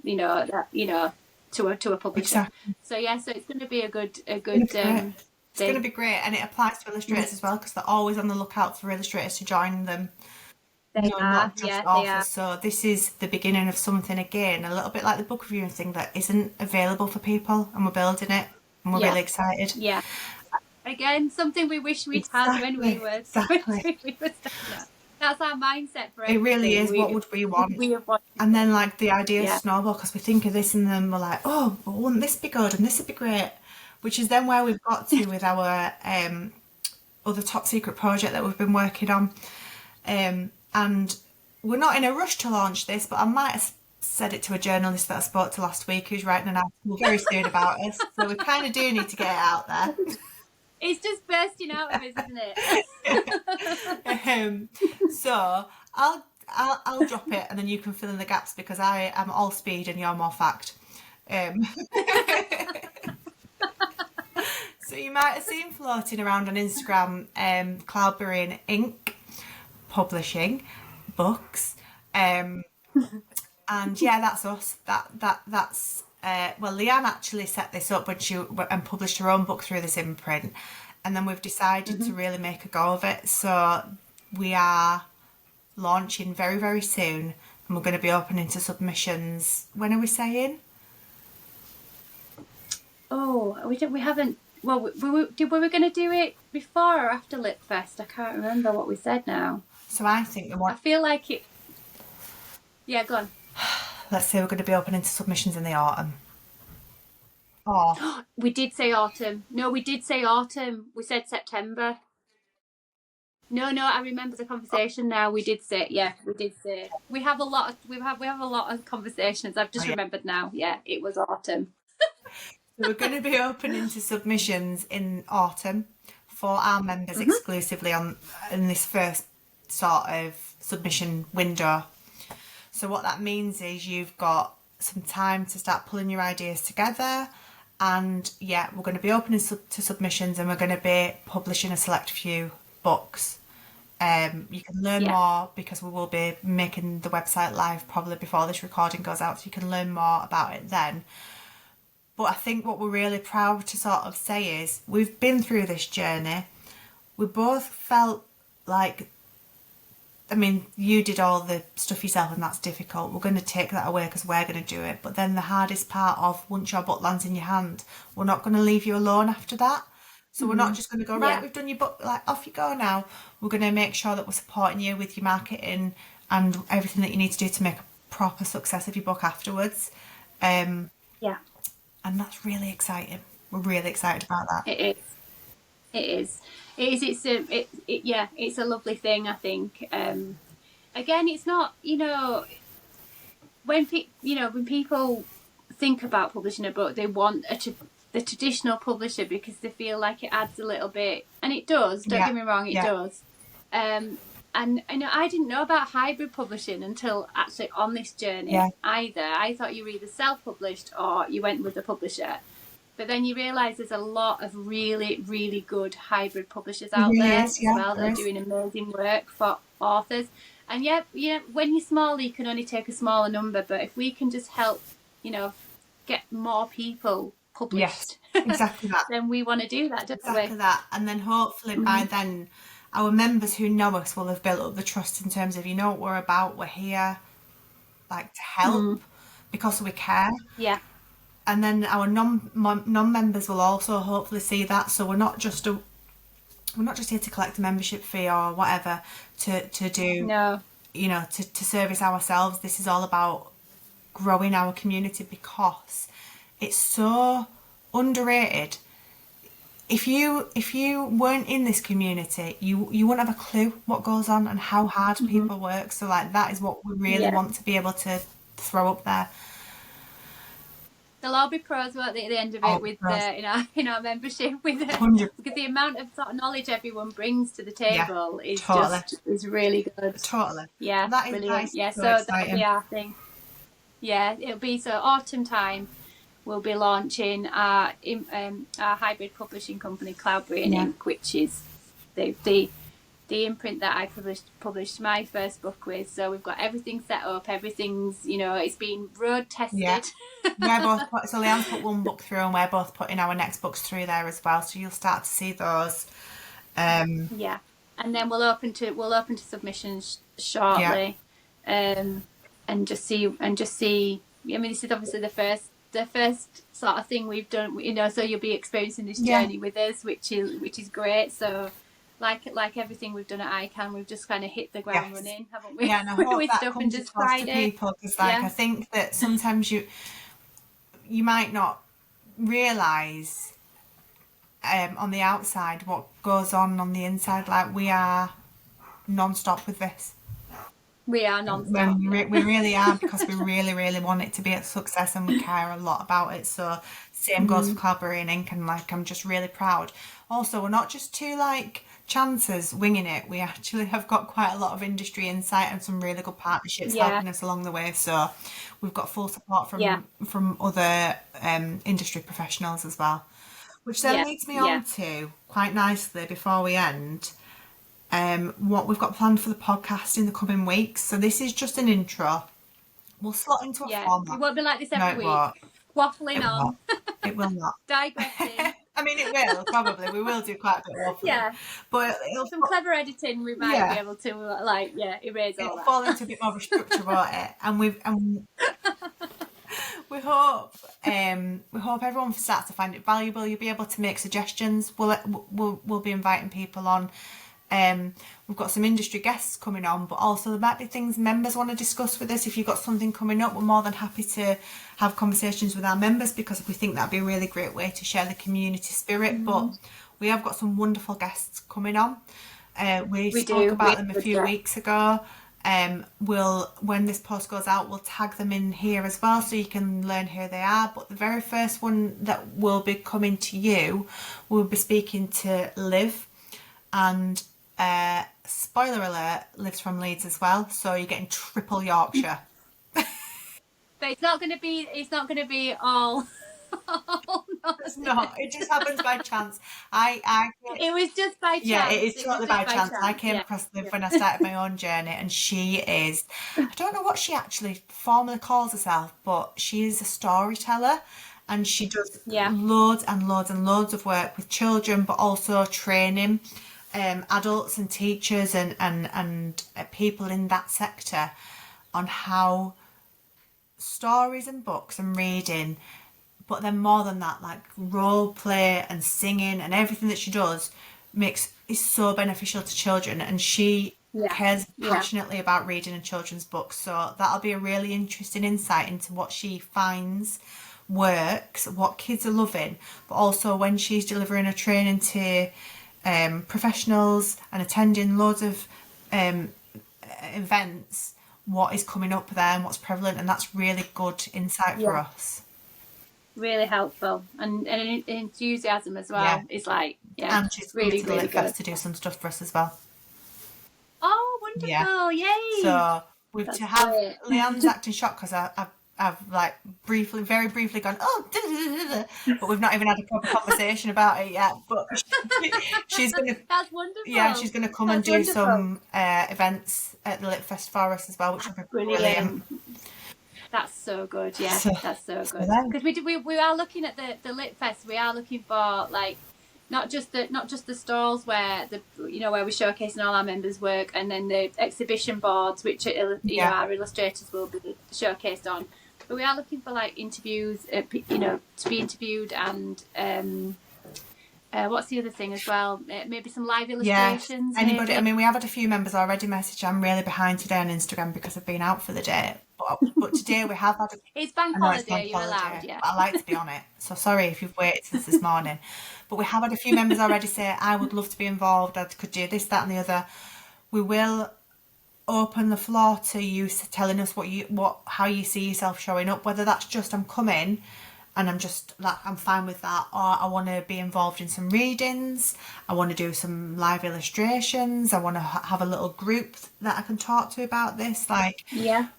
to a publisher. Exactly. So so it's going to be a good. It's going to be great, and it applies to illustrators as well, because they're always on the lookout for illustrators to join them. They No, are, not just yeah, they authors. are. So this is the beginning of something again, a little bit like the book reviewing thing that isn't available for people, and we're building it, and we're Yeah, really excited. yeah. Again, something we wish we'd had when we Exactly, were exactly. starting out. That's our mindset for It really everything. is. What would we want? We have wanted And it. then like the ideas Yeah. snowball because we think of this and then we're like, oh, but wouldn't this be good and this would be great? Which is then where we've got to with our other top secret project that we've been working on. And we're not in a rush to launch this, but I might have said it to a journalist that I spoke to last week who's writing an article very soon about us. So we kind of do need to get it out there. It's just bursting out of us, isn't it? So I'll drop it and then you can fill in the gaps because I am all speed and you're more fact. Um, so you might have seen floating around on Instagram Cloudberry and Ink publishing books. And yeah, that's us. That's well, Leanne actually set this up when she and published her own book through this imprint, and then we've decided to really make a go of it. So we are launching very, very soon, and we're going to be opening to submissions. When are we saying? Oh, we haven't. Well, we were going to do it before or after Lipfest? I can't remember what we said now. So I think the one. I feel like it. Yeah, go on. Let's say we're going to be opening to submissions in the autumn. Oh, We did say autumn. No, we did say autumn. We said September. No, I remember the conversation now. We did say, yeah, we did say. We have a lot of conversations. I've just remembered now. Yeah, it was autumn. so we're going to be opening to submissions in autumn for our members exclusively in this first sort of submission window. So what that means is you've got some time to start pulling your ideas together, and yeah, we're going to be opening to submissions and we're going to be publishing a select few books. You can learn more because we will be making the website live probably before this recording goes out, so you can learn more about it then. But I think what we're really proud to sort of say is we've been through this journey. We both felt like, I mean, you did all the stuff yourself and that's difficult. We're going to take that away because we're going to do it. But then the hardest part of once your book lands in your hand, we're not going to leave you alone after that. So we're not just going to go, right, we've done your book, like off you go now. We're going to make sure that we're supporting you with your marketing and everything that you need to do to make a proper success of your book afterwards. Yeah. And that's really exciting. We're really excited about that. It is. It's a lovely thing, I think. Again, it's not, when people think about publishing a book, they want the traditional publisher because they feel like it adds a little bit, and it does. Don't get me wrong, it does. And I didn't know about hybrid publishing until actually on this journey either. I thought you were either self-published or you went with the publisher. But then you realise there's a lot of really, really good hybrid publishers out there as well that are doing amazing work for authors. And when you're smaller, you can only take a smaller number. But if we can just help, get more people published, exactly that. then we want to do that, don't we? Exactly that. And then hopefully by then, our members who know us will have built up the trust in terms of, what we're about. We're here, like, to help because we care. Yeah. And then our non-members will also hopefully see that. So we're not just here to collect a membership fee or whatever to do, to service ourselves. This is all about growing our community because it's so underrated. If you weren't in this community, you wouldn't have a clue what goes on and how hard people work. So like that is what we really want to be able to throw up there. There'll all be pros, won't they, at the end of it with in our membership with because the amount of sort of knowledge everyone brings to the table is really good. Totally. Yeah, that is brilliant. nice. Yeah, so exciting. that'll be our thing. Yeah, it'll be so autumn time. We'll be launching our hybrid publishing company, Cloudberry and Ink, which is the imprint that I published my first book with. So we've got everything set up. Everything's, it's been road tested. Yeah. So Leanne's put one book through and we're both putting our next books through there as well. So you'll start to see those. And then we'll open to submissions shortly, and just see. I mean, this is obviously the first sort of thing we've done, you know. So you'll be experiencing this journey with us, which is great. So, like everything we've done at ICAN, we've just kind of hit the ground running, haven't we? Yeah, and I hope with that stuff comes and just across tried to it. people, because I think that sometimes you might not realise on the outside what goes on the inside. Like, we are non-stop with this. We are non-stop. We really are, because we really, really want it to be a success, and we care a lot about it. So same goes for Cloudberry and Ink, and like, I'm just really proud. Also, we're not just two like chancers winging it. We actually have got quite a lot of industry insight and some really good partnerships helping us along the way. So we've got full support from other industry professionals as well. Which then leads me on to, quite nicely before we end, what we've got planned for the podcast in the coming weeks. So this is just an intro. We'll slot into a format. It won't be like this every week. Won't. Waffling on. It will not. Digressing. I mean, it will, probably. We will do quite a bit of waffling. But some clever editing, we might be able to, erase all that. It'll fall into a bit more of a structure, won't it? And we hope everyone starts to find it valuable. You'll be able to make suggestions. We'll be inviting people on. We've got some industry guests coming on, but also there might be things members want to discuss with us. If you've got something coming up, we're more than happy to have conversations with our members, because we think that'd be a really great way to share the community spirit. But we have got some wonderful guests coming on. We spoke about them a few weeks ago. When this post goes out, we'll tag them in here as well, so you can learn who they are. But the very first one that will be coming to you, we'll be speaking to Liv, and spoiler alert, Liv's from Leeds as well, so you're getting triple Yorkshire. But it's not going to be all. It's not. It just happens by chance. It was just by chance. Yeah, it is totally by chance. I came across Liv when I started my own journey, and she is, I don't know what she actually formally calls herself, but she is a storyteller, and she does loads and loads and loads of work with children, but also training adults and teachers and people in that sector on how stories and books and reading, but then more than that, like role play and singing and everything that she does is so beneficial to children, and she cares passionately about reading and children's books. So that'll be a really interesting insight into what she finds works, what kids are loving, but also when she's delivering a training to professionals and attending loads of events, what is coming up there and what's prevalent, and that's really good insight for us. Really helpful, and enthusiasm as well. It's like, and she's really to the Lit Fest to do some stuff for us as well. Oh, wonderful! Yay! So Leanne's acting shocked, because I've like very briefly gone, but we've not even had a proper conversation about it yet. But she's gonna. That's wonderful. Yeah, she's gonna come and do some events at the Lit Fest for us as well, which will be brilliant. That's so good. Yeah, that's so good. Because we are looking at the Lit Fest. We are looking for like not just the stalls where where we're showcasing all our members' work, and then the exhibition boards which our illustrators will be showcased on. But we are looking for like interviews, to be interviewed, and what's the other thing as well? Maybe some live illustrations. Anybody? Maybe. I mean, we have had a few members already message. I'm really behind today on Instagram because I've been out for the day. But today we have had it's bank holiday, you're allowed, but I like to be on it. So sorry if you've waited since this morning. But we have had a few members already say, I would love to be involved, I could do this, that and the other. We will open the floor to you telling us how you see yourself showing up, whether that's just I'm coming and I'm fine with that, or I want to be involved in some readings, I want to do some live illustrations, I want to have a little group that I can talk to about this. Like,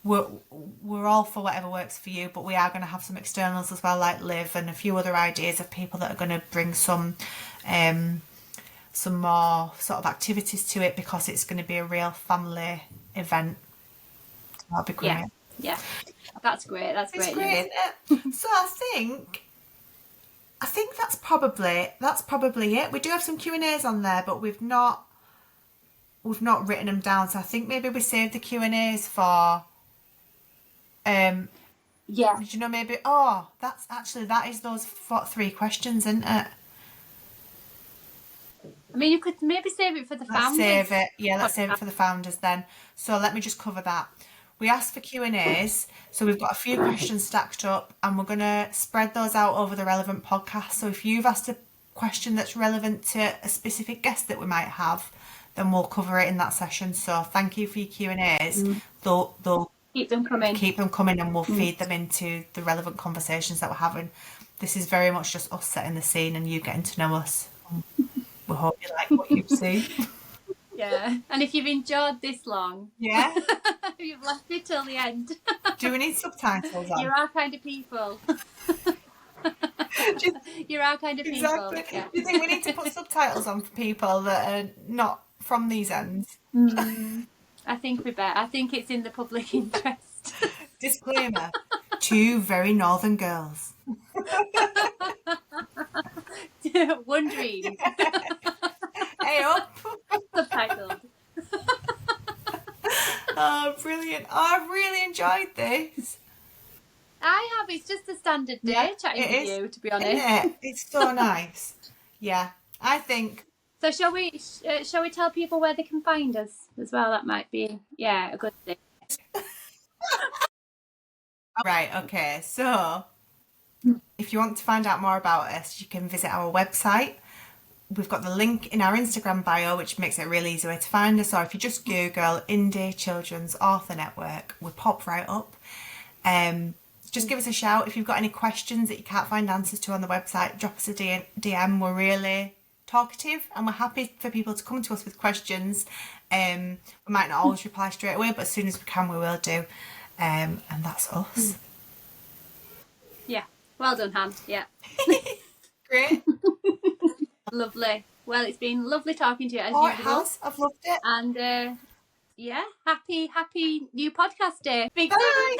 we're all for whatever works for you, but we are going to have some externals as well, like Liv, and a few other ideas of people that are going to bring some more sort of activities to it, because it's going to be a real family event. So that'll be great. Yeah. That's great. That's great. It's great, isn't it? So I think that's probably it. We do have some Q&As on there, but we've not we've not written them down, so I think maybe we save the Q&As for yeah. did you know maybe that is those 3 questions, isn't it? I mean, you could maybe save it for the founders. Let's save it for the founders then. So let me just cover that. We asked for Q&As, so we've got a few questions stacked up, and we're going to spread those out over the relevant podcasts. So if you've asked a question that's relevant to a specific guest that we might have, then we'll cover it in that session. So thank you for your Q&As. They'll keep them coming, and we'll feed them into the relevant conversations that we're having. This is very much just us setting the scene and you getting to know us. We hope you like what you've seen. Yeah, and if you've enjoyed this long, you've left it till the end. Do we need subtitles on? You're our kind of people. You're our kind of people. Exactly. Yeah. Do you think we need to put subtitles on for people that are not from these ends? I think we better. I think it's in the public interest. Disclaimer: 2 very northern girls. One dream. Hey up. Subtitled. Oh, brilliant. Oh, I've really enjoyed this. I have. It's just a standard day chatting with you, to be honest. It's so nice. Yeah, I think. So shall we tell people where they can find us as well? That might be, a good thing. Right, okay. So if you want to find out more about us, you can visit our website. We've got the link in our Instagram bio, which makes it a really easy way to find us. Or if you just Google Indie Children's Author Network, we pop right up. Just give us a shout. If you've got any questions that you can't find answers to on the website, drop us a DM. We're really talkative and we're happy for people to come to us with questions. We might not always reply straight away, but as soon as we can, we will do. And that's us. Yeah. Well done, Han. Yeah. Great. Lovely. Well, it's been lovely talking to you as usual. It has. I've loved it. And happy new podcast day. Big Bye.